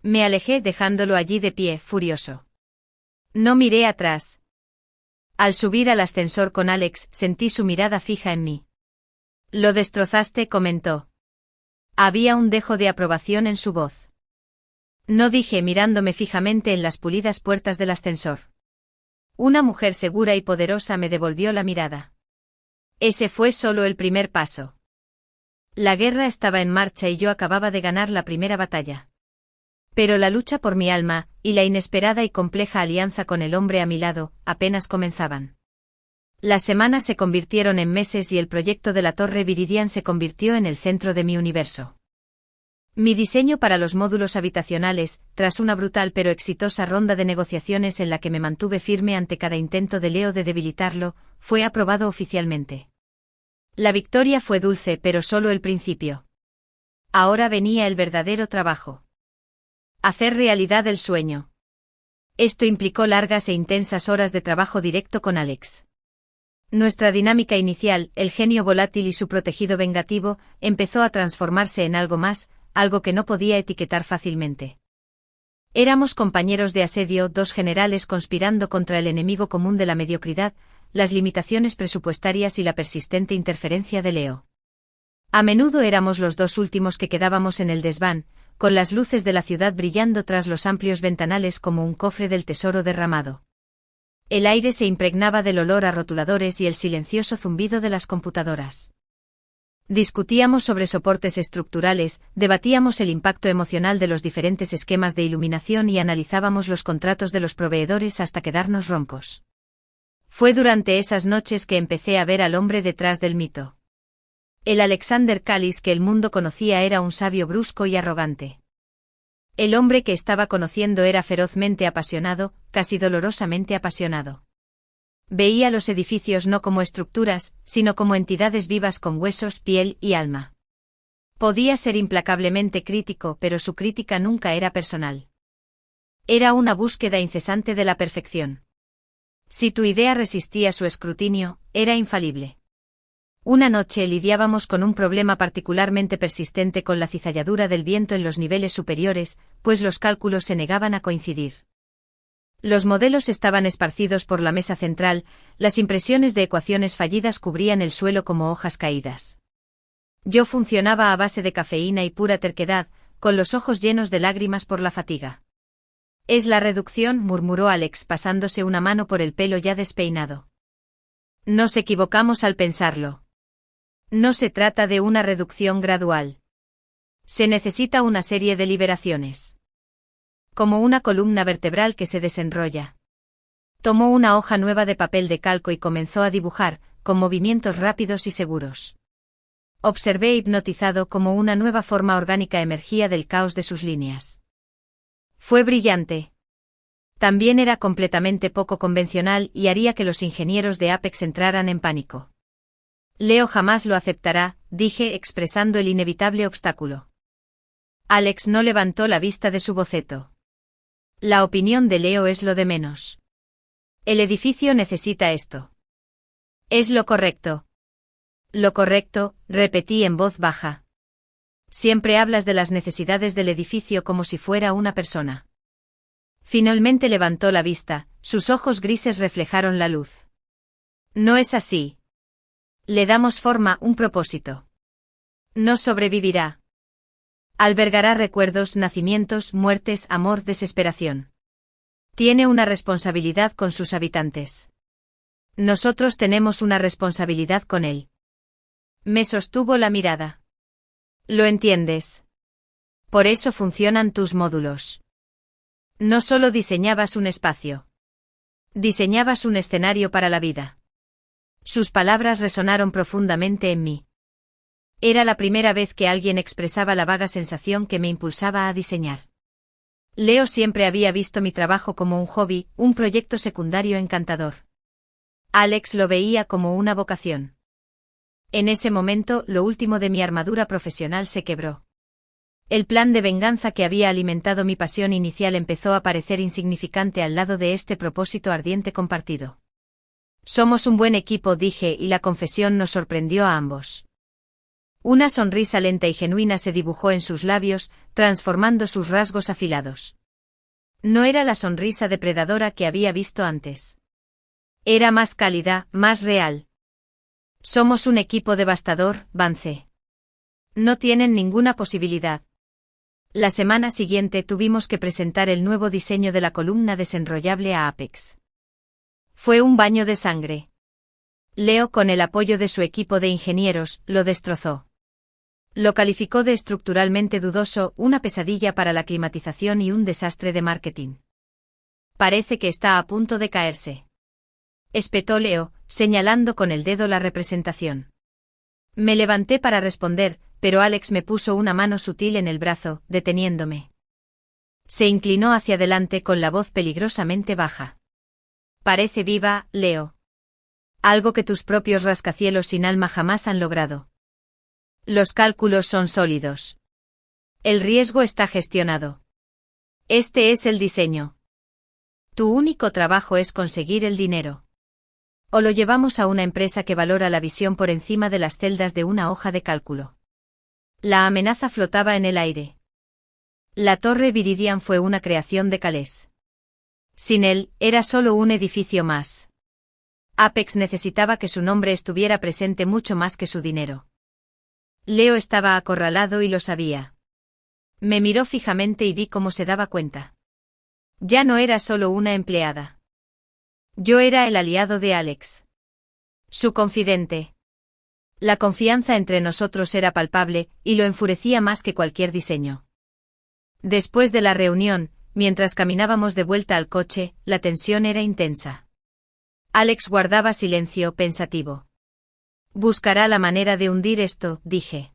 Me alejé dejándolo allí de pie, furioso. No miré atrás. Al subir al ascensor con Alex, sentí su mirada fija en mí. Lo destrozaste, comentó. Había un dejo de aprobación en su voz. No, dije mirándome fijamente en las pulidas puertas del ascensor. Una mujer segura y poderosa me devolvió la mirada. Ese fue solo el primer paso. La guerra estaba en marcha y yo acababa de ganar la primera batalla. Pero la lucha por mi alma, y la inesperada y compleja alianza con el hombre a mi lado, apenas comenzaban. Las semanas se convirtieron en meses y el proyecto de la Torre Viridian se convirtió en el centro de mi universo. Mi diseño para los módulos habitacionales, tras una brutal pero exitosa ronda de negociaciones en la que me mantuve firme ante cada intento de Leo de debilitarlo, fue aprobado oficialmente. La victoria fue dulce pero solo el principio. Ahora venía el verdadero trabajo. Hacer realidad el sueño. Esto implicó largas e intensas horas de trabajo directo con Alex. Nuestra dinámica inicial, el genio volátil y su protegido vengativo, empezó a transformarse en algo más, algo que no podía etiquetar fácilmente. Éramos compañeros de asedio, dos generales conspirando contra el enemigo común de la mediocridad, las limitaciones presupuestarias y la persistente interferencia de Leo. A menudo éramos los dos últimos que quedábamos en el desván, con las luces de la ciudad brillando tras los amplios ventanales como un cofre del tesoro derramado. El aire se impregnaba del olor a rotuladores y el silencioso zumbido de las computadoras. Discutíamos sobre soportes estructurales, debatíamos el impacto emocional de los diferentes esquemas de iluminación y analizábamos los contratos de los proveedores hasta quedarnos roncos. Fue durante esas noches que empecé a ver al hombre detrás del mito. El Alexander Callis que el mundo conocía era un sabio brusco y arrogante. El hombre que estaba conociendo era ferozmente apasionado, casi dolorosamente apasionado. Veía los edificios no como estructuras, sino como entidades vivas con huesos, piel y alma. Podía ser implacablemente crítico, pero su crítica nunca era personal. Era una búsqueda incesante de la perfección. Si tu idea resistía su escrutinio, era infalible. Una noche lidiábamos con un problema particularmente persistente con la cizalladura del viento en los niveles superiores, pues los cálculos se negaban a coincidir. Los modelos estaban esparcidos por la mesa central, las impresiones de ecuaciones fallidas cubrían el suelo como hojas caídas. Yo funcionaba a base de cafeína y pura terquedad, con los ojos llenos de lágrimas por la fatiga. «Es la reducción», murmuró Alex pasándose una mano por el pelo ya despeinado. Nos equivocamos al pensarlo. No se trata de una reducción gradual. Se necesita una serie de liberaciones. Como una columna vertebral que se desenrolla. Tomó una hoja nueva de papel de calco y comenzó a dibujar, con movimientos rápidos y seguros. Observé hipnotizado cómo una nueva forma orgánica emergía del caos de sus líneas. Fue brillante. También era completamente poco convencional y haría que los ingenieros de Apex entraran en pánico. Leo jamás lo aceptará, dije expresando el inevitable obstáculo. Alex no levantó la vista de su boceto. La opinión de Leo es lo de menos. El edificio necesita esto. Es lo correcto. Lo correcto, repetí en voz baja. Siempre hablas de las necesidades del edificio como si fuera una persona. Finalmente levantó la vista, sus ojos grises reflejaron la luz. No es así. Le damos forma, un propósito. No sobrevivirá. Albergará recuerdos, nacimientos, muertes, amor, desesperación. Tiene una responsabilidad con sus habitantes. Nosotros tenemos una responsabilidad con él. Me sostuvo la mirada. ¿Lo entiendes? Por eso funcionan tus módulos. No solo diseñabas un espacio. Diseñabas un escenario para la vida. Sus palabras resonaron profundamente en mí. Era la primera vez que alguien expresaba la vaga sensación que me impulsaba a diseñar. Leo siempre había visto mi trabajo como un hobby, un proyecto secundario encantador. Alex lo veía como una vocación. En ese momento, lo último de mi armadura profesional se quebró. El plan de venganza que había alimentado mi pasión inicial empezó a parecer insignificante al lado de este propósito ardiente compartido. Somos un buen equipo, dije, y la confesión nos sorprendió a ambos. Una sonrisa lenta y genuina se dibujó en sus labios, transformando sus rasgos afilados. No era la sonrisa depredadora que había visto antes. Era más cálida, más real. Somos un equipo devastador, Vance. No tienen ninguna posibilidad. La semana siguiente tuvimos que presentar el nuevo diseño de la columna desenrollable a Apex. Fue un baño de sangre. Leo, con el apoyo de su equipo de ingenieros, lo destrozó. Lo calificó de estructuralmente dudoso, una pesadilla para la climatización y un desastre de marketing. Parece que está a punto de caerse. Espetó Leo, señalando con el dedo la representación. Me levanté para responder, pero Alex me puso una mano sutil en el brazo, deteniéndome. Se inclinó hacia adelante con la voz peligrosamente baja. Parece viva, Leo. Algo que tus propios rascacielos sin alma jamás han logrado. Los cálculos son sólidos. El riesgo está gestionado. Este es el diseño. Tu único trabajo es conseguir el dinero. O lo llevamos a una empresa que valora la visión por encima de las celdas de una hoja de cálculo. La amenaza flotaba en el aire. La Torre Viridian fue una creación de Calés. Sin él, era solo un edificio más. Apex necesitaba que su nombre estuviera presente mucho más que su dinero. Leo estaba acorralado y lo sabía. Me miró fijamente y vi cómo se daba cuenta. Ya no era solo una empleada. Yo era el aliado de Alex. Su confidente. La confianza entre nosotros era palpable, y lo enfurecía más que cualquier diseño. Después de la reunión, mientras caminábamos de vuelta al coche, la tensión era intensa. Alex guardaba silencio, pensativo. Buscará la manera de hundir esto, dije.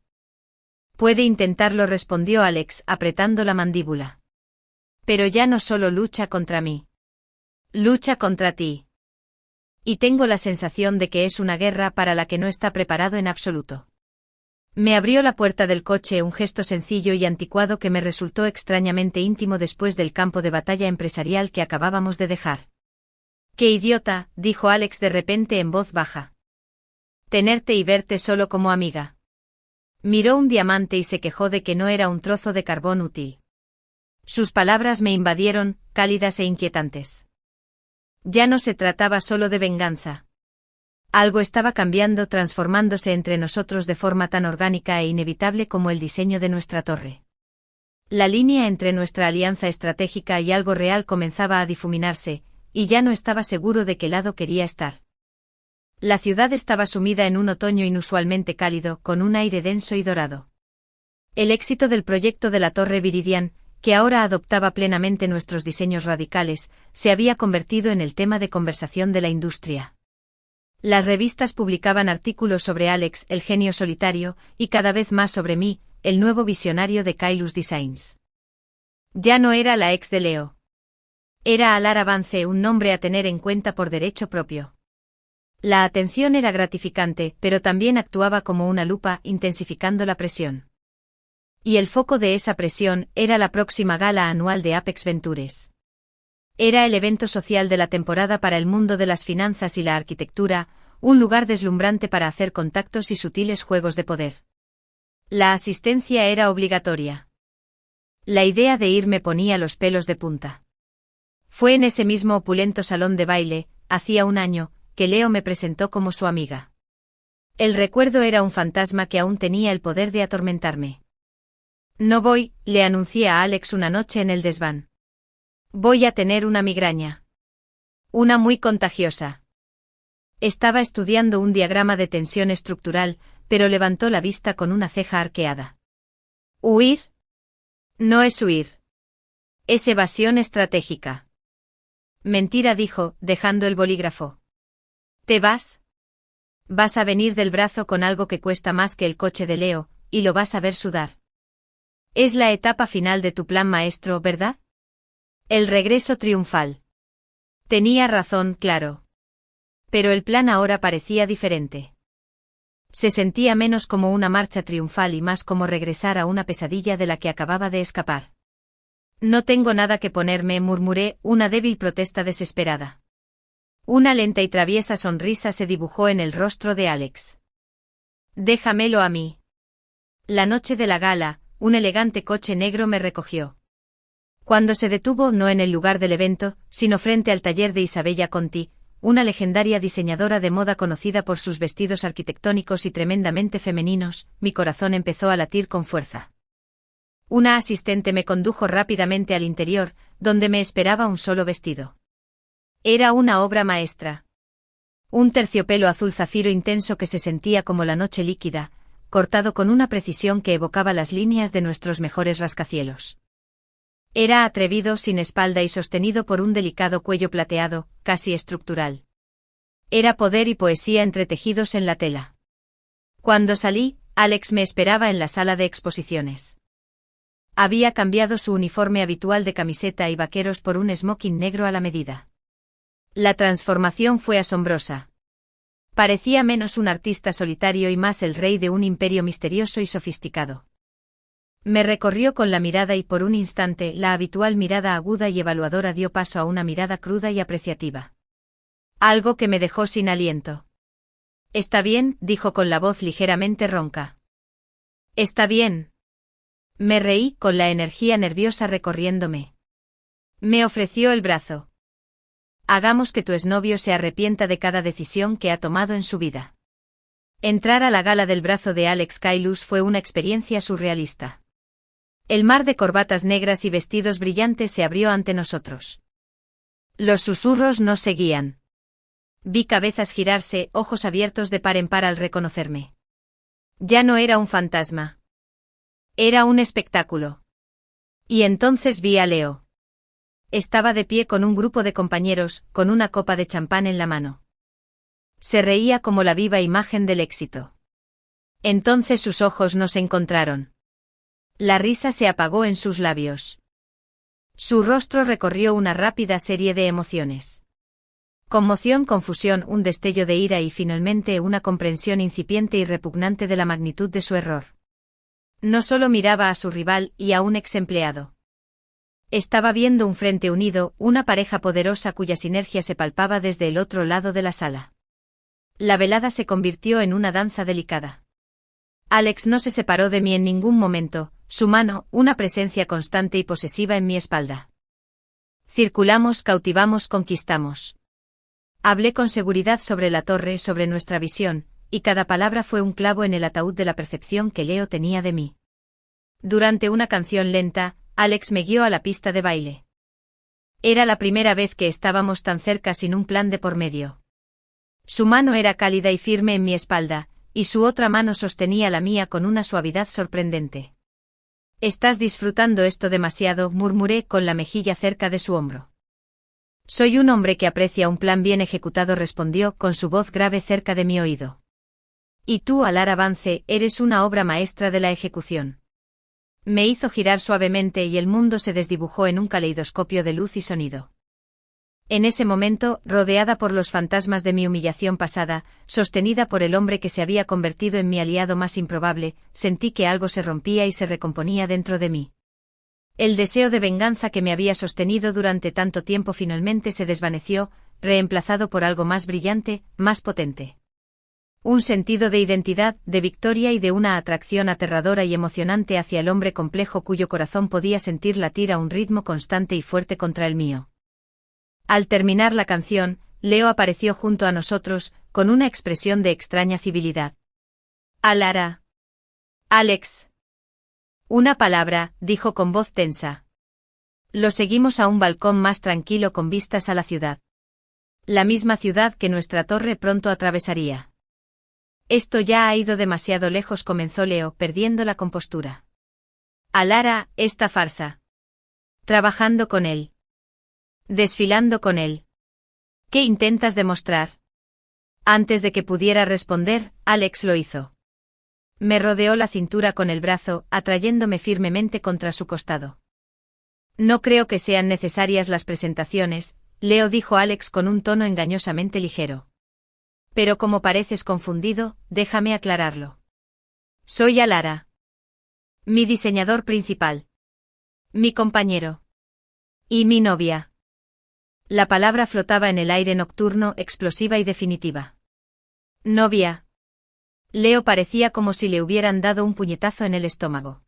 Puede intentarlo, respondió Alex, apretando la mandíbula. Pero ya no solo lucha contra mí. Lucha contra ti. Y tengo la sensación de que es una guerra para la que no está preparado en absoluto. Me abrió la puerta del coche, un gesto sencillo y anticuado que me resultó extrañamente íntimo después del campo de batalla empresarial que acabábamos de dejar. «¡Qué idiota!», dijo Alex de repente en voz baja. Tenerte y verte solo como amiga. Miró un diamante y se quejó de que no era un trozo de carbón útil. Sus palabras me invadieron, cálidas e inquietantes. Ya no se trataba solo de venganza. Algo estaba cambiando, transformándose entre nosotros de forma tan orgánica e inevitable como el diseño de nuestra torre. La línea entre nuestra alianza estratégica y algo real comenzaba a difuminarse, y ya no estaba seguro de qué lado quería estar. La ciudad estaba sumida en un otoño inusualmente cálido, con un aire denso y dorado. El éxito del proyecto de la Torre Viridian, que ahora adoptaba plenamente nuestros diseños radicales, se había convertido en el tema de conversación de la industria. Las revistas publicaban artículos sobre Alex, el genio solitario, y cada vez más sobre mí, el nuevo visionario de Kailus Designs. Ya no era la ex de Leo. Era Alara Vance, un nombre a tener en cuenta por derecho propio. La atención era gratificante, pero también actuaba como una lupa, intensificando la presión. Y el foco de esa presión era la próxima gala anual de Apex Ventures. Era el evento social de la temporada para el mundo de las finanzas y la arquitectura, un lugar deslumbrante para hacer contactos y sutiles juegos de poder. La asistencia era obligatoria. La idea de ir me ponía los pelos de punta. Fue en ese mismo opulento salón de baile, hacía un año, que Leo me presentó como su amiga. El recuerdo era un fantasma que aún tenía el poder de atormentarme. No voy, le anuncié a Alex una noche en el desván. Voy a tener una migraña. Una muy contagiosa. Estaba estudiando un diagrama de tensión estructural, pero levantó la vista con una ceja arqueada. ¿Huir? No es huir. Es evasión estratégica. Mentira, dijo, dejando el bolígrafo. ¿Te vas? Vas a venir del brazo con algo que cuesta más que el coche de Leo, y lo vas a ver sudar. Es la etapa final de tu plan maestro, ¿verdad? El regreso triunfal. Tenía razón, claro. Pero el plan ahora parecía diferente. Se sentía menos como una marcha triunfal y más como regresar a una pesadilla de la que acababa de escapar. No tengo nada que ponerme, murmuré, una débil protesta desesperada. Una lenta y traviesa sonrisa se dibujó en el rostro de Alex. Déjamelo a mí. La noche de la gala, un elegante coche negro me recogió. Cuando se detuvo no en el lugar del evento, sino frente al taller de Isabella Conti, una legendaria diseñadora de moda conocida por sus vestidos arquitectónicos y tremendamente femeninos, mi corazón empezó a latir con fuerza. Una asistente me condujo rápidamente al interior, donde me esperaba un solo vestido. Era una obra maestra. Un terciopelo azul zafiro intenso que se sentía como la noche líquida, cortado con una precisión que evocaba las líneas de nuestros mejores rascacielos. Era atrevido, sin espalda y sostenido por un delicado cuello plateado, casi estructural. Era poder y poesía entretejidos en la tela. Cuando salí, Alex me esperaba en la sala de exposiciones. Había cambiado su uniforme habitual de camiseta y vaqueros por un smoking negro a la medida. La transformación fue asombrosa. Parecía menos un artista solitario y más el rey de un imperio misterioso y sofisticado. Me recorrió con la mirada y por un instante la habitual mirada aguda y evaluadora dio paso a una mirada cruda y apreciativa. Algo que me dejó sin aliento. «Está bien», dijo con la voz ligeramente ronca. «Está bien». Me reí con la energía nerviosa recorriéndome. Me ofreció el brazo. «Hagamos que tu exnovio se arrepienta de cada decisión que ha tomado en su vida». Entrar a la gala del brazo de Alex Kailus fue una experiencia surrealista. El mar de corbatas negras y vestidos brillantes se abrió ante nosotros. Los susurros nos seguían. Vi cabezas girarse, ojos abiertos de par en par al reconocerme. Ya no era un fantasma. Era un espectáculo. Y entonces vi a Leo. Estaba de pie con un grupo de compañeros, con una copa de champán en la mano. Se reía como la viva imagen del éxito. Entonces sus ojos nos encontraron. La risa se apagó en sus labios. Su rostro recorrió una rápida serie de emociones. Conmoción, confusión, un destello de ira y finalmente una comprensión incipiente y repugnante de la magnitud de su error. No solo miraba a su rival y a un ex empleado. Estaba viendo un frente unido, una pareja poderosa cuya sinergia se palpaba desde el otro lado de la sala. La velada se convirtió en una danza delicada. Alex no se separó de mí en ningún momento, su mano, una presencia constante y posesiva en mi espalda. Circulamos, cautivamos, conquistamos. Hablé con seguridad sobre la torre, sobre nuestra visión, y cada palabra fue un clavo en el ataúd de la percepción que Leo tenía de mí. Durante una canción lenta, Alex me guió a la pista de baile. Era la primera vez que estábamos tan cerca sin un plan de por medio. Su mano era cálida y firme en mi espalda, y su otra mano sostenía la mía con una suavidad sorprendente. «Estás disfrutando esto demasiado», murmuré con la mejilla cerca de su hombro. «Soy un hombre que aprecia un plan bien ejecutado», respondió con su voz grave cerca de mi oído. «Y tú, Alara Vance, eres una obra maestra de la ejecución». Me hizo girar suavemente y el mundo se desdibujó en un caleidoscopio de luz y sonido. En ese momento, rodeada por los fantasmas de mi humillación pasada, sostenida por el hombre que se había convertido en mi aliado más improbable, sentí que algo se rompía y se recomponía dentro de mí. El deseo de venganza que me había sostenido durante tanto tiempo finalmente se desvaneció, reemplazado por algo más brillante, más potente. Un sentido de identidad, de victoria y de una atracción aterradora y emocionante hacia el hombre complejo cuyo corazón podía sentir latir a un ritmo constante y fuerte contra el mío. Al terminar la canción, Leo apareció junto a nosotros, con una expresión de extraña civilidad. «Alara. Alex». «Una palabra», dijo con voz tensa. Lo seguimos a un balcón más tranquilo con vistas a la ciudad. La misma ciudad que nuestra torre pronto atravesaría. «Esto ya ha ido demasiado lejos», comenzó Leo, perdiendo la compostura. «Alara, esta farsa. Trabajando con él. Desfilando con él. ¿Qué intentas demostrar?» Antes de que pudiera responder, Alex lo hizo. Me rodeó la cintura con el brazo, atrayéndome firmemente contra su costado. «No creo que sean necesarias las presentaciones», Leo dijo Alex con un tono engañosamente ligero. «Pero como pareces confundido, déjame aclararlo. Soy Alara. Mi diseñador principal. Mi compañero. Y mi novia». La palabra flotaba en el aire nocturno, explosiva y definitiva. «Novia». Leo parecía como si le hubieran dado un puñetazo en el estómago.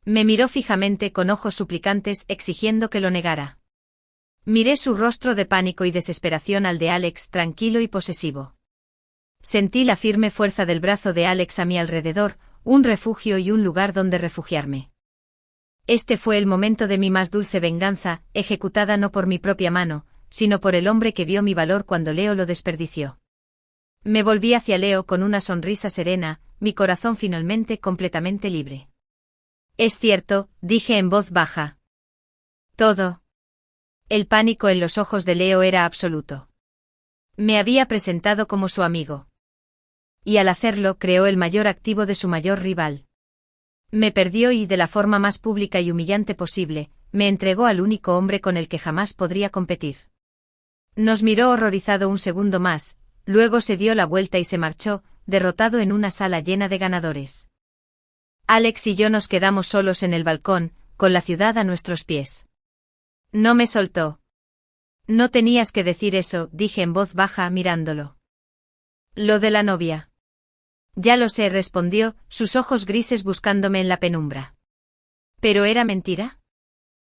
Me miró fijamente con ojos suplicantes, exigiendo que lo negara. Miré su rostro de pánico y desesperación al de Alex, tranquilo y posesivo. Sentí la firme fuerza del brazo de Alex a mi alrededor, un refugio y un lugar donde refugiarme. Este fue el momento de mi más dulce venganza, ejecutada no por mi propia mano, sino por el hombre que vio mi valor cuando Leo lo desperdició. Me volví hacia Leo con una sonrisa serena, mi corazón finalmente completamente libre. «Es cierto», dije en voz baja. «Todo». El pánico en los ojos de Leo era absoluto. Me había presentado como su amigo. Y al hacerlo creó el mayor activo de su mayor rival. Me perdió y de la forma más pública y humillante posible, me entregó al único hombre con el que jamás podría competir. Nos miró horrorizado un segundo más, luego se dio la vuelta y se marchó, derrotado en una sala llena de ganadores. Alex y yo nos quedamos solos en el balcón, con la ciudad a nuestros pies. No me soltó. «No tenías que decir eso», dije en voz baja mirándolo. «Lo de la novia». «Ya lo sé», respondió, sus ojos grises buscándome en la penumbra. ¿Pero era mentira?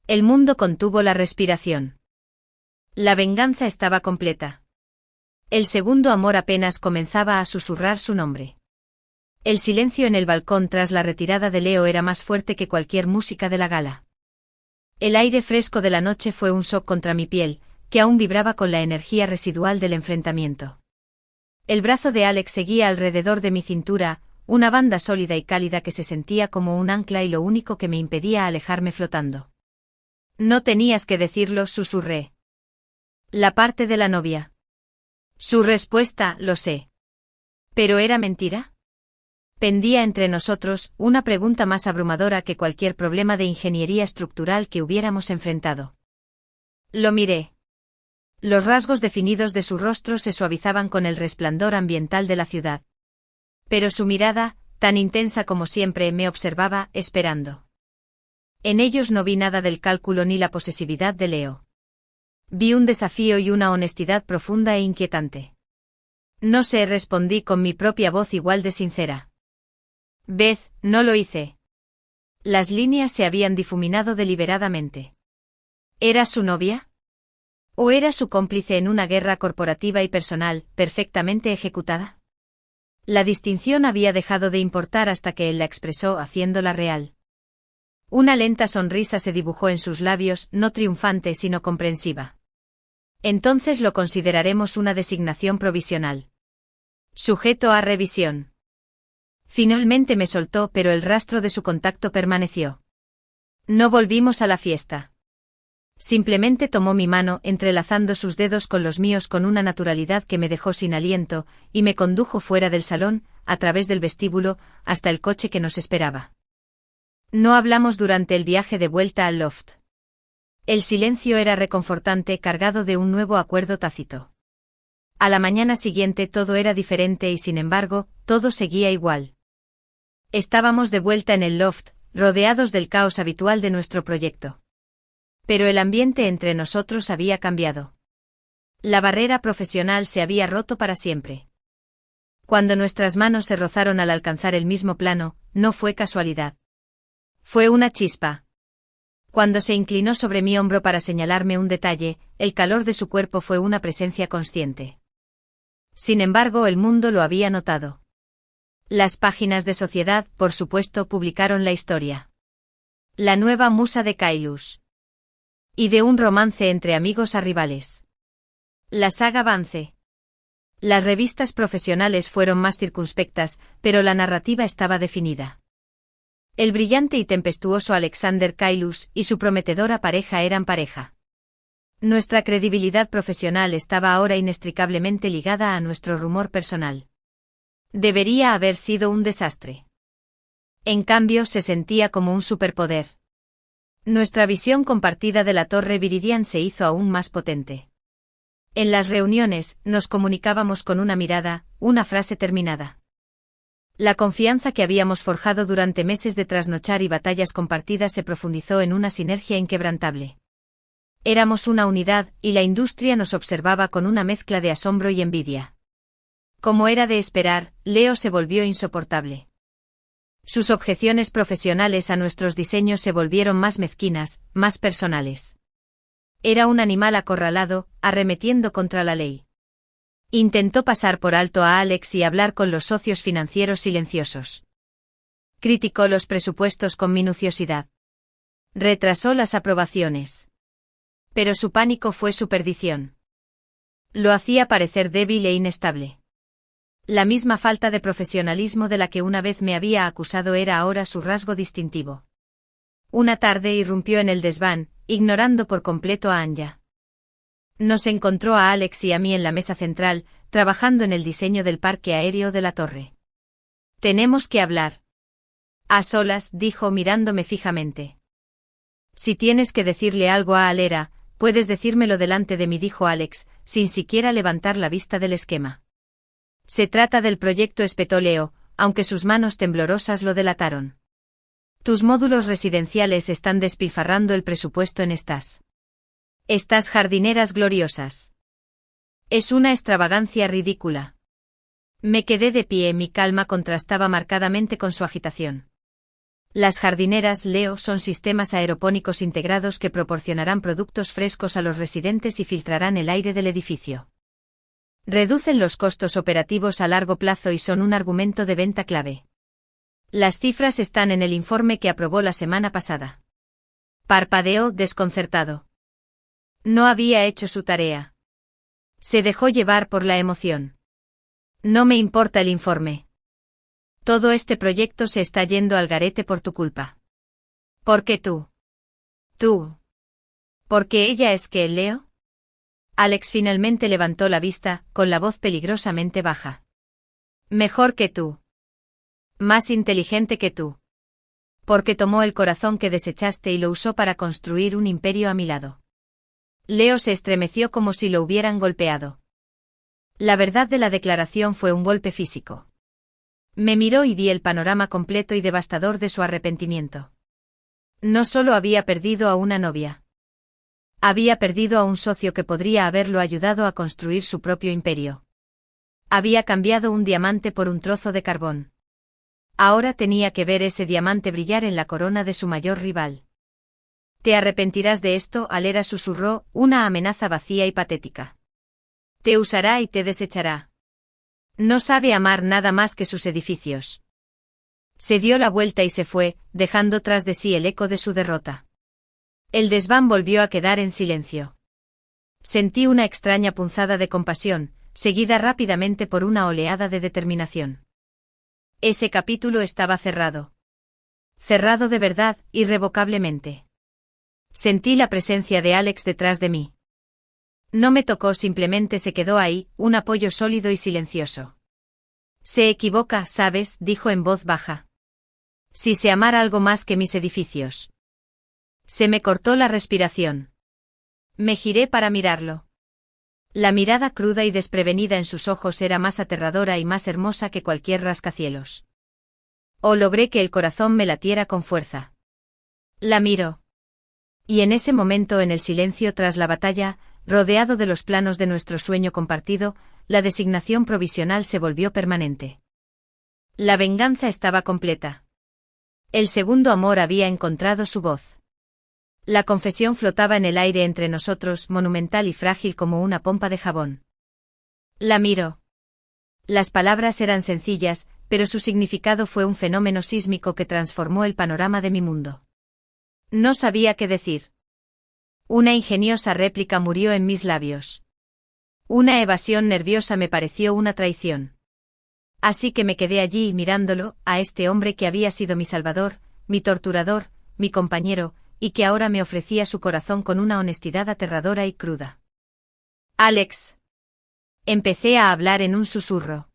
El mundo contuvo la respiración. La venganza estaba completa. El segundo amor apenas comenzaba a susurrar su nombre. El silencio en el balcón tras la retirada de Leo era más fuerte que cualquier música de la gala. El aire fresco de la noche fue un shock contra mi piel, que aún vibraba con la energía residual del enfrentamiento. El brazo de Alex seguía alrededor de mi cintura, una banda sólida y cálida que se sentía como un ancla y lo único que me impedía alejarme flotando. «No tenías que decirlo», susurré. «La parte de la novia». Su respuesta, «Lo sé». ¿Pero era mentira? Pendía entre nosotros, una pregunta más abrumadora que cualquier problema de ingeniería estructural que hubiéramos enfrentado. Lo miré. Los rasgos definidos de su rostro se suavizaban con el resplandor ambiental de la ciudad. Pero su mirada, tan intensa como siempre, me observaba, esperando. En ellos no vi nada del cálculo ni la posesividad de Leo. Vi un desafío y una honestidad profunda e inquietante. No sé, respondí con mi propia voz igual de sincera. Beth, no lo hice. Las líneas se habían difuminado deliberadamente. ¿Era su novia? ¿O era su cómplice en una guerra corporativa y personal, perfectamente ejecutada? La distinción había dejado de importar hasta que él la expresó haciéndola real. Una lenta sonrisa se dibujó en sus labios, no triunfante sino comprensiva. Entonces lo consideraremos una designación provisional. Sujeto a revisión. Finalmente me soltó, pero el rastro de su contacto permaneció. No volvimos a la fiesta. Simplemente tomó mi mano, entrelazando sus dedos con los míos con una naturalidad que me dejó sin aliento, y me condujo fuera del salón, a través del vestíbulo, hasta el coche que nos esperaba. No hablamos durante el viaje de vuelta al loft. El silencio era reconfortante, cargado de un nuevo acuerdo tácito. A la mañana siguiente todo era diferente y sin embargo, todo seguía igual. Estábamos de vuelta en el loft, rodeados del caos habitual de nuestro proyecto. Pero el ambiente entre nosotros había cambiado. La barrera profesional se había roto para siempre. Cuando nuestras manos se rozaron al alcanzar el mismo plano, no fue casualidad. Fue una chispa. Cuando se inclinó sobre mi hombro para señalarme un detalle, el calor de su cuerpo fue una presencia consciente. Sin embargo, el mundo lo había notado. Las páginas de Sociedad, por supuesto, publicaron la historia. La nueva musa de Kailus. Y de un romance entre amigos a rivales. La saga Vance. Las revistas profesionales fueron más circunspectas, pero la narrativa estaba definida. El brillante y tempestuoso Alexander Kailus y su prometedora pareja eran pareja. Nuestra credibilidad profesional estaba ahora inextricablemente ligada a nuestro rumor personal. Debería haber sido un desastre. En cambio, se sentía como un superpoder. Nuestra visión compartida de la Torre Viridian se hizo aún más potente. En las reuniones, nos comunicábamos con una mirada, una frase terminada. La confianza que habíamos forjado durante meses de trasnochar y batallas compartidas se profundizó en una sinergia inquebrantable. Éramos una unidad, y la industria nos observaba con una mezcla de asombro y envidia. Como era de esperar, Leo se volvió insoportable. Sus objeciones profesionales a nuestros diseños se volvieron más mezquinas, más personales. Era un animal acorralado, arremetiendo contra la ley. Intentó pasar por alto a Alex y hablar con los socios financieros silenciosos. Criticó los presupuestos con minuciosidad. Retrasó las aprobaciones. Pero su pánico fue su perdición. Lo hacía parecer débil e inestable. La misma falta de profesionalismo de la que una vez me había acusado era ahora su rasgo distintivo. Una tarde irrumpió en el desván, ignorando por completo a Anya. Nos encontró a Alex y a mí en la mesa central, trabajando en el diseño del parque aéreo de la torre. «Tenemos que hablar». A solas, dijo mirándome fijamente. «Si tienes que decirle algo a Alera, puedes decírmelo delante de mí», dijo Alex, sin siquiera levantar la vista del esquema. «Se trata del proyecto», espetó Leo, aunque sus manos temblorosas lo delataron. «Tus módulos residenciales están despilfarrando el presupuesto en estas jardineras gloriosas. Es una extravagancia ridícula». Me quedé de pie, mi calma contrastaba marcadamente con su agitación. Las jardineras, Leo, son sistemas aeropónicos integrados que proporcionarán productos frescos a los residentes y filtrarán el aire del edificio. Reducen los costos operativos a largo plazo y son un argumento de venta clave. Las cifras están en el informe que aprobó la semana pasada. Parpadeó desconcertado. No había hecho su tarea. Se dejó llevar por la emoción. No me importa el informe. Todo este proyecto se está yendo al garete por tu culpa. ¿Por qué tú? Tú. ¿Por qué ella es que, Leo? Alex finalmente levantó la vista, con la voz peligrosamente baja. Mejor que tú. Más inteligente que tú. Porque tomó el corazón que desechaste y lo usó para construir un imperio a mi lado. Leo se estremeció como si lo hubieran golpeado. La verdad de la declaración fue un golpe físico. Me miró y vi el panorama completo y devastador de su arrepentimiento. No solo había perdido a una novia. Había perdido a un socio que podría haberlo ayudado a construir su propio imperio. Había cambiado un diamante por un trozo de carbón. Ahora tenía que ver ese diamante brillar en la corona de su mayor rival. Te arrepentirás de esto, Alera susurró, una amenaza vacía y patética. Te usará y te desechará. No sabe amar nada más que sus edificios. Se dio la vuelta y se fue, dejando tras de sí el eco de su derrota. El desván volvió a quedar en silencio. Sentí una extraña punzada de compasión, seguida rápidamente por una oleada de determinación. Ese capítulo estaba cerrado. Cerrado de verdad, irrevocablemente. Sentí la presencia de Alex detrás de mí. No me tocó, simplemente se quedó ahí, un apoyo sólido y silencioso. Se equivoca, ¿sabes?, dijo en voz baja. Si se amara algo más que mis edificios. Se me cortó la respiración. Me giré para mirarlo. La mirada cruda y desprevenida en sus ojos era más aterradora y más hermosa que cualquier rascacielos. Logré que el corazón me latiera con fuerza. La miró. Y en ese momento, en el silencio tras la batalla, rodeado de los planos de nuestro sueño compartido, la designación provisional se volvió permanente. La venganza estaba completa. El segundo amor había encontrado su voz. La confesión flotaba en el aire entre nosotros, monumental y frágil como una pompa de jabón. La miró. Las palabras eran sencillas, pero su significado fue un fenómeno sísmico que transformó el panorama de mi mundo. No sabía qué decir. Una ingeniosa réplica murió en mis labios. Una evasión nerviosa me pareció una traición. Así que me quedé allí mirándolo, a este hombre que había sido mi salvador, mi torturador, mi compañero, y que ahora me ofrecía su corazón con una honestidad aterradora y cruda. Alex. Empecé a hablar en un susurro.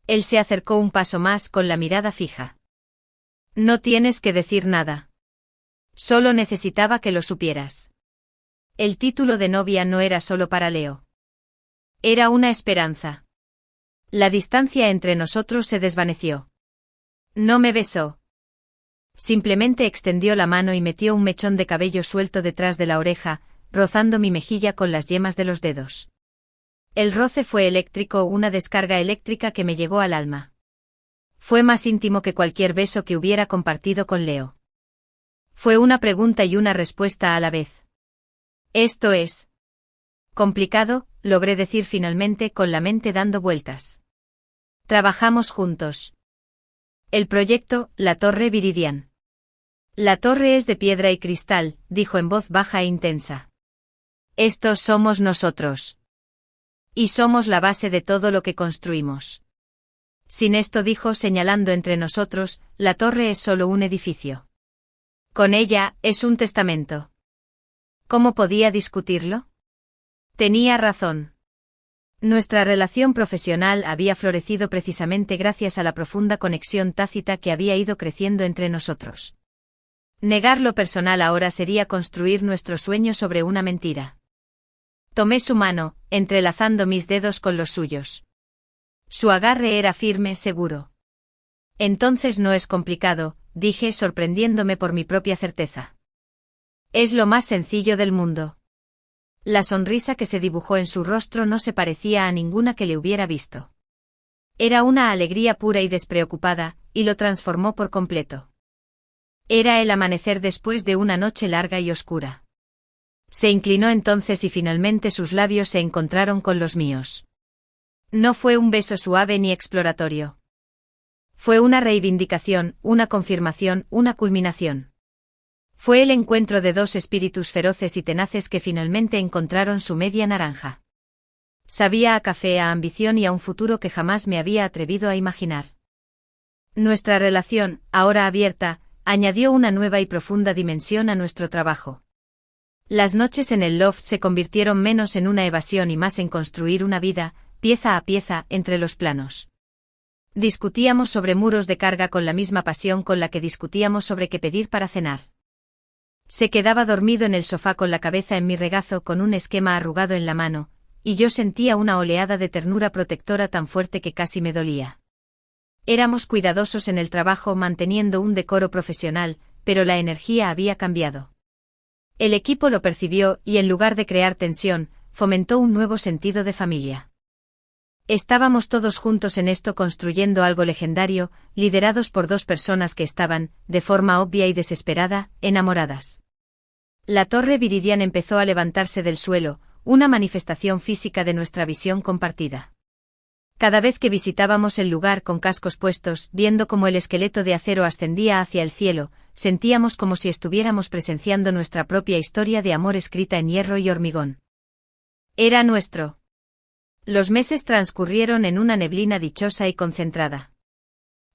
Él se acercó un paso más con la mirada fija. No tienes que decir nada. Solo necesitaba que lo supieras. El título de novia no era solo para Leo. Era una esperanza. La distancia entre nosotros se desvaneció. No me besó. Simplemente extendió la mano y metió un mechón de cabello suelto detrás de la oreja, rozando mi mejilla con las yemas de los dedos. El roce fue eléctrico, una descarga eléctrica que me llegó al alma. Fue más íntimo que cualquier beso que hubiera compartido con Leo. Fue una pregunta y una respuesta a la vez. Esto es complicado, logré decir finalmente con la mente dando vueltas. Trabajamos juntos. El proyecto, la Torre Viridian. La torre es de piedra y cristal, dijo en voz baja e intensa. Estos somos nosotros. Y somos la base de todo lo que construimos. Sin esto, dijo señalando entre nosotros, la torre es solo un edificio. Con ella, es un testamento. ¿Cómo podía discutirlo? Tenía razón. Nuestra relación profesional había florecido precisamente gracias a la profunda conexión tácita que había ido creciendo entre nosotros. Negar lo personal ahora sería construir nuestro sueño sobre una mentira. Tomé su mano, entrelazando mis dedos con los suyos. Su agarre era firme, seguro. Entonces no es complicado, dije, sorprendiéndome por mi propia certeza. Es lo más sencillo del mundo. La sonrisa que se dibujó en su rostro no se parecía a ninguna que le hubiera visto. Era una alegría pura y despreocupada, y lo transformó por completo. Era el amanecer después de una noche larga y oscura. Se inclinó entonces y finalmente sus labios se encontraron con los míos. No fue un beso suave ni exploratorio. Fue una reivindicación, una confirmación, una culminación. Fue el encuentro de dos espíritus feroces y tenaces que finalmente encontraron su media naranja. Sabía a café, a ambición y a un futuro que jamás me había atrevido a imaginar. Nuestra relación, ahora abierta, añadió una nueva y profunda dimensión a nuestro trabajo. Las noches en el loft se convirtieron menos en una evasión y más en construir una vida, pieza a pieza, entre los planos. Discutíamos sobre muros de carga con la misma pasión con la que discutíamos sobre qué pedir para cenar. Se quedaba dormido en el sofá con la cabeza en mi regazo con un esquema arrugado en la mano, y yo sentía una oleada de ternura protectora tan fuerte que casi me dolía. Éramos cuidadosos en el trabajo manteniendo un decoro profesional, pero la energía había cambiado. El equipo lo percibió y en lugar de crear tensión, fomentó un nuevo sentido de familia. Estábamos todos juntos en esto construyendo algo legendario, liderados por dos personas que estaban, de forma obvia y desesperada, enamoradas. La torre Viridian empezó a levantarse del suelo, una manifestación física de nuestra visión compartida. Cada vez que visitábamos el lugar con cascos puestos, viendo cómo el esqueleto de acero ascendía hacia el cielo, sentíamos como si estuviéramos presenciando nuestra propia historia de amor escrita en hierro y hormigón. Era nuestro. Los meses transcurrieron en una neblina dichosa y concentrada.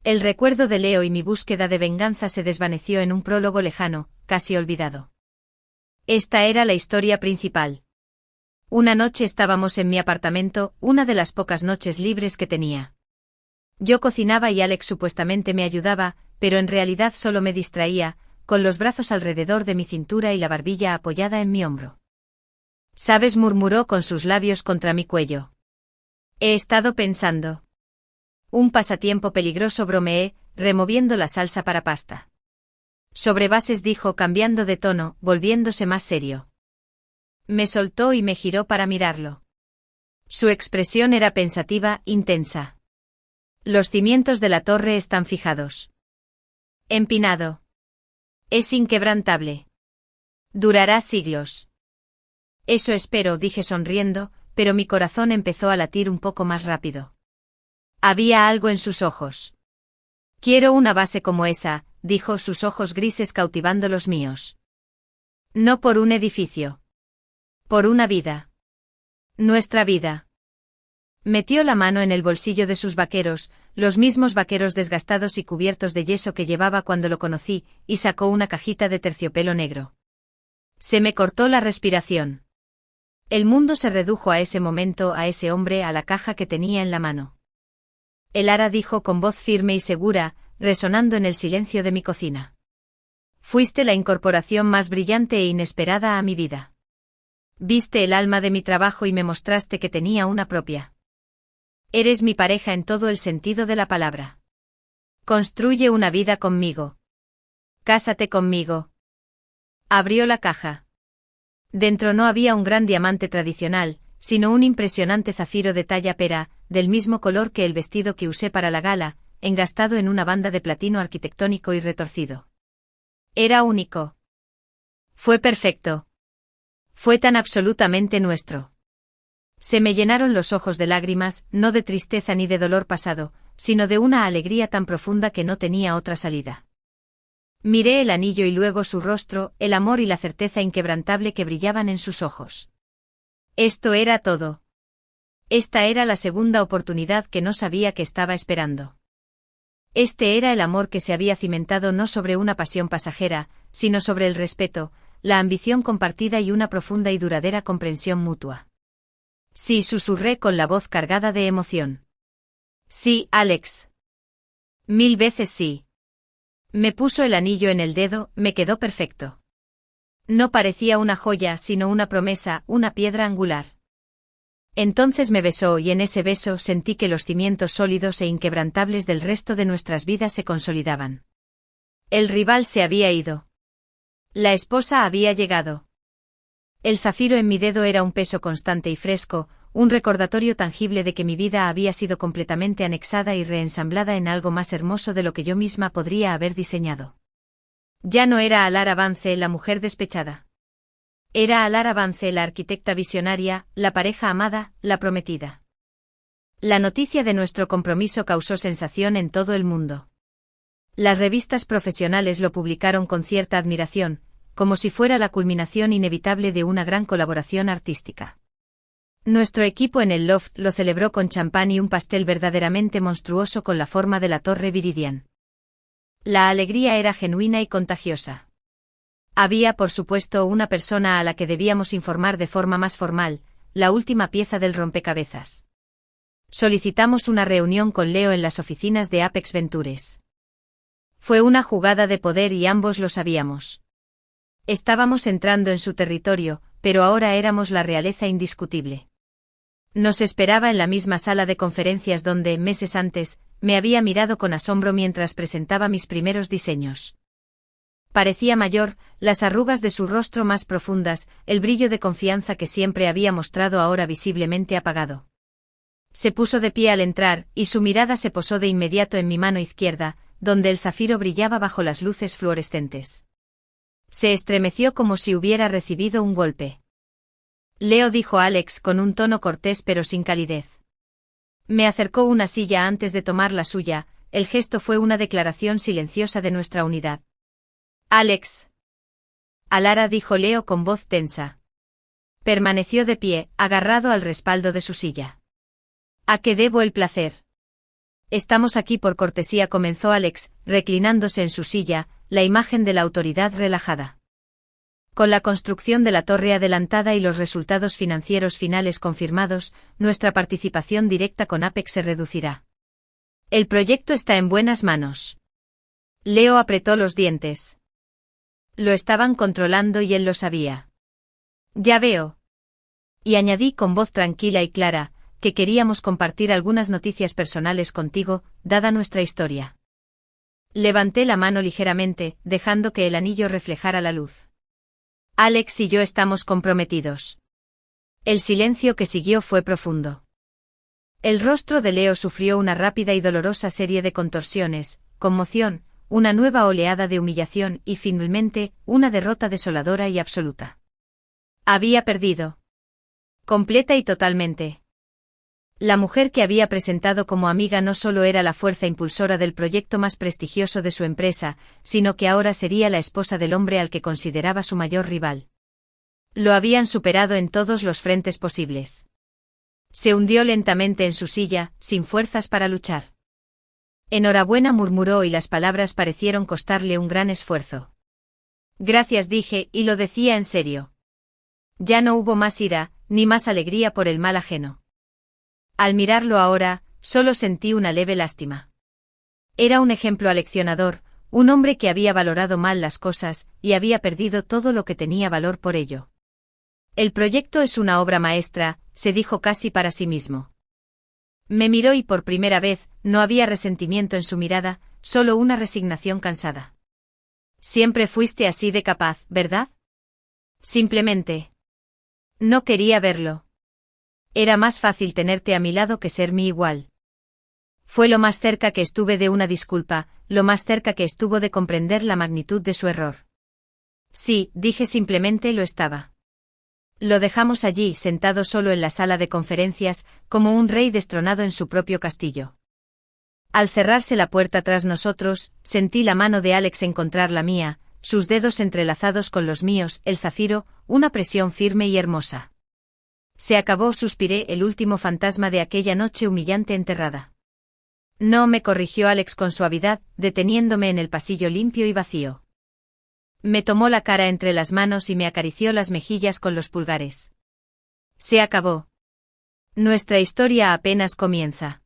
El recuerdo de Leo y mi búsqueda de venganza se desvaneció en un prólogo lejano, casi olvidado. Esta era la historia principal. Una noche estábamos en mi apartamento, una de las pocas noches libres que tenía. Yo cocinaba y Alex supuestamente me ayudaba, pero en realidad solo me distraía, con los brazos alrededor de mi cintura y la barbilla apoyada en mi hombro. «¿Sabes?», murmuró con sus labios contra mi cuello. «He estado pensando. Un pasatiempo peligroso», bromeé, removiendo la salsa para pasta. «Sobre bases», dijo cambiando de tono, volviéndose más serio. Me soltó y me giró para mirarlo. Su expresión era pensativa, intensa. «Los cimientos de la torre están fijados». «Empinado». «Es inquebrantable». «Durará siglos». «Eso espero», dije sonriendo, pero mi corazón empezó a latir un poco más rápido. Había algo en sus ojos. «Quiero una base como esa», dijo, sus ojos grises cautivando los míos. «No por un edificio. Por una vida. Nuestra vida». Metió la mano en el bolsillo de sus vaqueros, los mismos vaqueros desgastados y cubiertos de yeso que llevaba cuando lo conocí, y sacó una cajita de terciopelo negro. Se me cortó la respiración. El mundo se redujo a ese momento, a ese hombre, a la caja que tenía en la mano. «El Ara», dijo con voz firme y segura, resonando en el silencio de mi cocina. «Fuiste la incorporación más brillante e inesperada a mi vida. Viste el alma de mi trabajo y me mostraste que tenía una propia. Eres mi pareja en todo el sentido de la palabra. Construye una vida conmigo. Cásate conmigo». Abrió la caja. Dentro no había un gran diamante tradicional, sino un impresionante zafiro de talla pera, del mismo color que el vestido que usé para la gala, engastado en una banda de platino arquitectónico y retorcido. Era único. Fue perfecto. Fue tan absolutamente nuestro. Se me llenaron los ojos de lágrimas, no de tristeza ni de dolor pasado, sino de una alegría tan profunda que no tenía otra salida. Miré el anillo y luego su rostro, el amor y la certeza inquebrantable que brillaban en sus ojos. Esto era todo. Esta era la segunda oportunidad que no sabía que estaba esperando. Este era el amor que se había cimentado no sobre una pasión pasajera, sino sobre el respeto, la ambición compartida y una profunda y duradera comprensión mutua. «Sí», susurré con la voz cargada de emoción. «Sí, Alex. 1000 veces sí». Me puso el anillo en el dedo, me quedó perfecto. No parecía una joya, sino una promesa, una piedra angular. Entonces me besó y en ese beso sentí que los cimientos sólidos e inquebrantables del resto de nuestras vidas se consolidaban. El rival se había ido. La esposa había llegado. El zafiro en mi dedo era un peso constante y fresco, un recordatorio tangible de que mi vida había sido completamente anexada y reensamblada en algo más hermoso de lo que yo misma podría haber diseñado. Ya no era Alara Vance la mujer despechada. Era Alara Vance la arquitecta visionaria, la pareja amada, la prometida. La noticia de nuestro compromiso causó sensación en todo el mundo. Las revistas profesionales lo publicaron con cierta admiración, como si fuera la culminación inevitable de una gran colaboración artística. Nuestro equipo en el loft lo celebró con champán y un pastel verdaderamente monstruoso con la forma de la torre Viridian. La alegría era genuina y contagiosa. Había, por supuesto, una persona a la que debíamos informar de forma más formal, la última pieza del rompecabezas. Solicitamos una reunión con Leo en las oficinas de Apex Ventures. Fue una jugada de poder y ambos lo sabíamos. Estábamos entrando en su territorio, pero ahora éramos la realeza indiscutible. Nos esperaba en la misma sala de conferencias donde, meses antes, me había mirado con asombro mientras presentaba mis primeros diseños. Parecía mayor, las arrugas de su rostro más profundas, el brillo de confianza que siempre había mostrado ahora visiblemente apagado. Se puso de pie al entrar, y su mirada se posó de inmediato en mi mano izquierda, donde el zafiro brillaba bajo las luces fluorescentes. Se estremeció como si hubiera recibido un golpe. Leo, dijo Alex con un tono cortés pero sin calidez. Me acercó una silla antes de tomar la suya, el gesto fue una declaración silenciosa de nuestra unidad. Alex. Alara, dijo Leo con voz tensa. Permaneció de pie, agarrado al respaldo de su silla. ¿A qué debo el placer? Estamos aquí por cortesía, comenzó Alex, reclinándose en su silla, la imagen de la autoridad relajada. Con la construcción de la torre adelantada y los resultados financieros finales confirmados, nuestra participación directa con Apex se reducirá. El proyecto está en buenas manos. Leo apretó los dientes. Lo estaban controlando y él lo sabía. Ya veo. Y añadí con voz tranquila y clara, que queríamos compartir algunas noticias personales contigo, dada nuestra historia. Levanté la mano ligeramente, dejando que el anillo reflejara la luz. Alex y yo estamos comprometidos. El silencio que siguió fue profundo. El rostro de Leo sufrió una rápida y dolorosa serie de contorsiones, conmoción, una nueva oleada de humillación y finalmente, una derrota desoladora y absoluta. Había perdido. Completa y totalmente. La mujer que había presentado como amiga no solo era la fuerza impulsora del proyecto más prestigioso de su empresa, sino que ahora sería la esposa del hombre al que consideraba su mayor rival. Lo habían superado en todos los frentes posibles. Se hundió lentamente en su silla, sin fuerzas para luchar. Enhorabuena, murmuró y las palabras parecieron costarle un gran esfuerzo. Gracias, dije, y lo decía en serio. Ya no hubo más ira, ni más alegría por el mal ajeno. Al mirarlo ahora, solo sentí una leve lástima. Era un ejemplo aleccionador, un hombre que había valorado mal las cosas, y había perdido todo lo que tenía valor por ello. El proyecto es una obra maestra, se dijo casi para sí mismo. Me miró y por primera vez, no había resentimiento en su mirada, solo una resignación cansada. Siempre fuiste así de capaz, ¿verdad? Simplemente. No quería verlo. Era más fácil tenerte a mi lado que ser mi igual. Fue lo más cerca que estuve de una disculpa, lo más cerca que estuvo de comprender la magnitud de su error. Sí, dije, simplemente lo estaba. Lo dejamos allí, sentado solo en la sala de conferencias, como un rey destronado en su propio castillo. Al cerrarse la puerta tras nosotros, sentí la mano de Alex encontrar la mía, sus dedos entrelazados con los míos, el zafiro, una presión firme y hermosa. Se acabó, suspiré, el último fantasma de aquella noche humillante enterrada. No, me corrigió Alex con suavidad, deteniéndome en el pasillo limpio y vacío. Me tomó la cara entre las manos y me acarició las mejillas con los pulgares. Se acabó. Nuestra historia apenas comienza.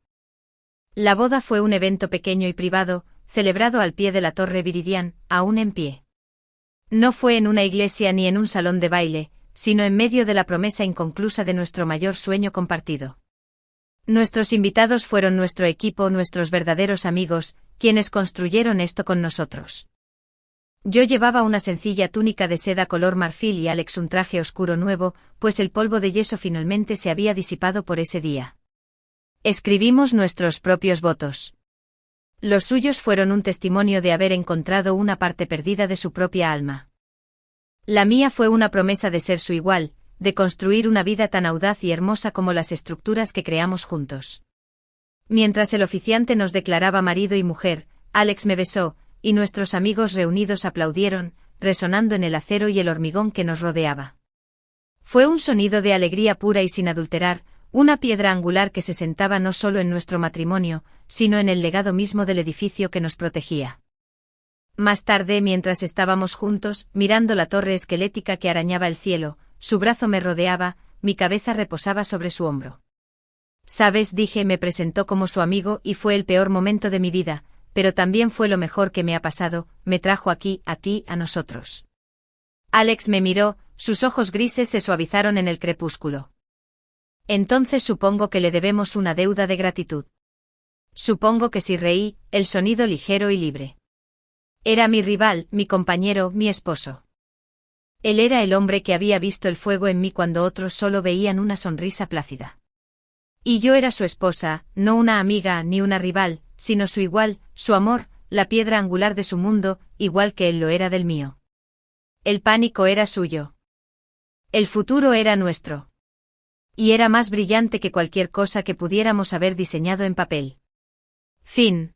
La boda fue un evento pequeño y privado, celebrado al pie de la Torre Viridian, aún en pie. No fue en una iglesia ni en un salón de baile, sino en medio de la promesa inconclusa de nuestro mayor sueño compartido. Nuestros invitados fueron nuestro equipo, nuestros verdaderos amigos, quienes construyeron esto con nosotros. Yo llevaba una sencilla túnica de seda color marfil y Alex un traje oscuro nuevo, pues el polvo de yeso finalmente se había disipado por ese día. Escribimos nuestros propios votos. Los suyos fueron un testimonio de haber encontrado una parte perdida de su propia alma. La mía fue una promesa de ser su igual, de construir una vida tan audaz y hermosa como las estructuras que creamos juntos. Mientras el oficiante nos declaraba marido y mujer, Alex me besó, y nuestros amigos reunidos aplaudieron, resonando en el acero y el hormigón que nos rodeaba. Fue un sonido de alegría pura y sin adulterar, una piedra angular que se sentaba no solo en nuestro matrimonio, sino en el legado mismo del edificio que nos protegía. Más tarde, mientras estábamos juntos, mirando la torre esquelética que arañaba el cielo, su brazo me rodeaba, mi cabeza reposaba sobre su hombro. Sabes, dije, me presentó como su amigo y fue el peor momento de mi vida, pero también fue lo mejor que me ha pasado, me trajo aquí, a ti, a nosotros. Alex me miró, sus ojos grises se suavizaron en el crepúsculo. Entonces supongo que le debemos una deuda de gratitud. Supongo que sí, reí, el sonido ligero y libre. Era mi rival, mi compañero, mi esposo. Él era el hombre que había visto el fuego en mí cuando otros solo veían una sonrisa plácida. Y yo era su esposa, no una amiga ni una rival, sino su igual, su amor, la piedra angular de su mundo, igual que él lo era del mío. El pánico era suyo. El futuro era nuestro. Y era más brillante que cualquier cosa que pudiéramos haber diseñado en papel. Fin.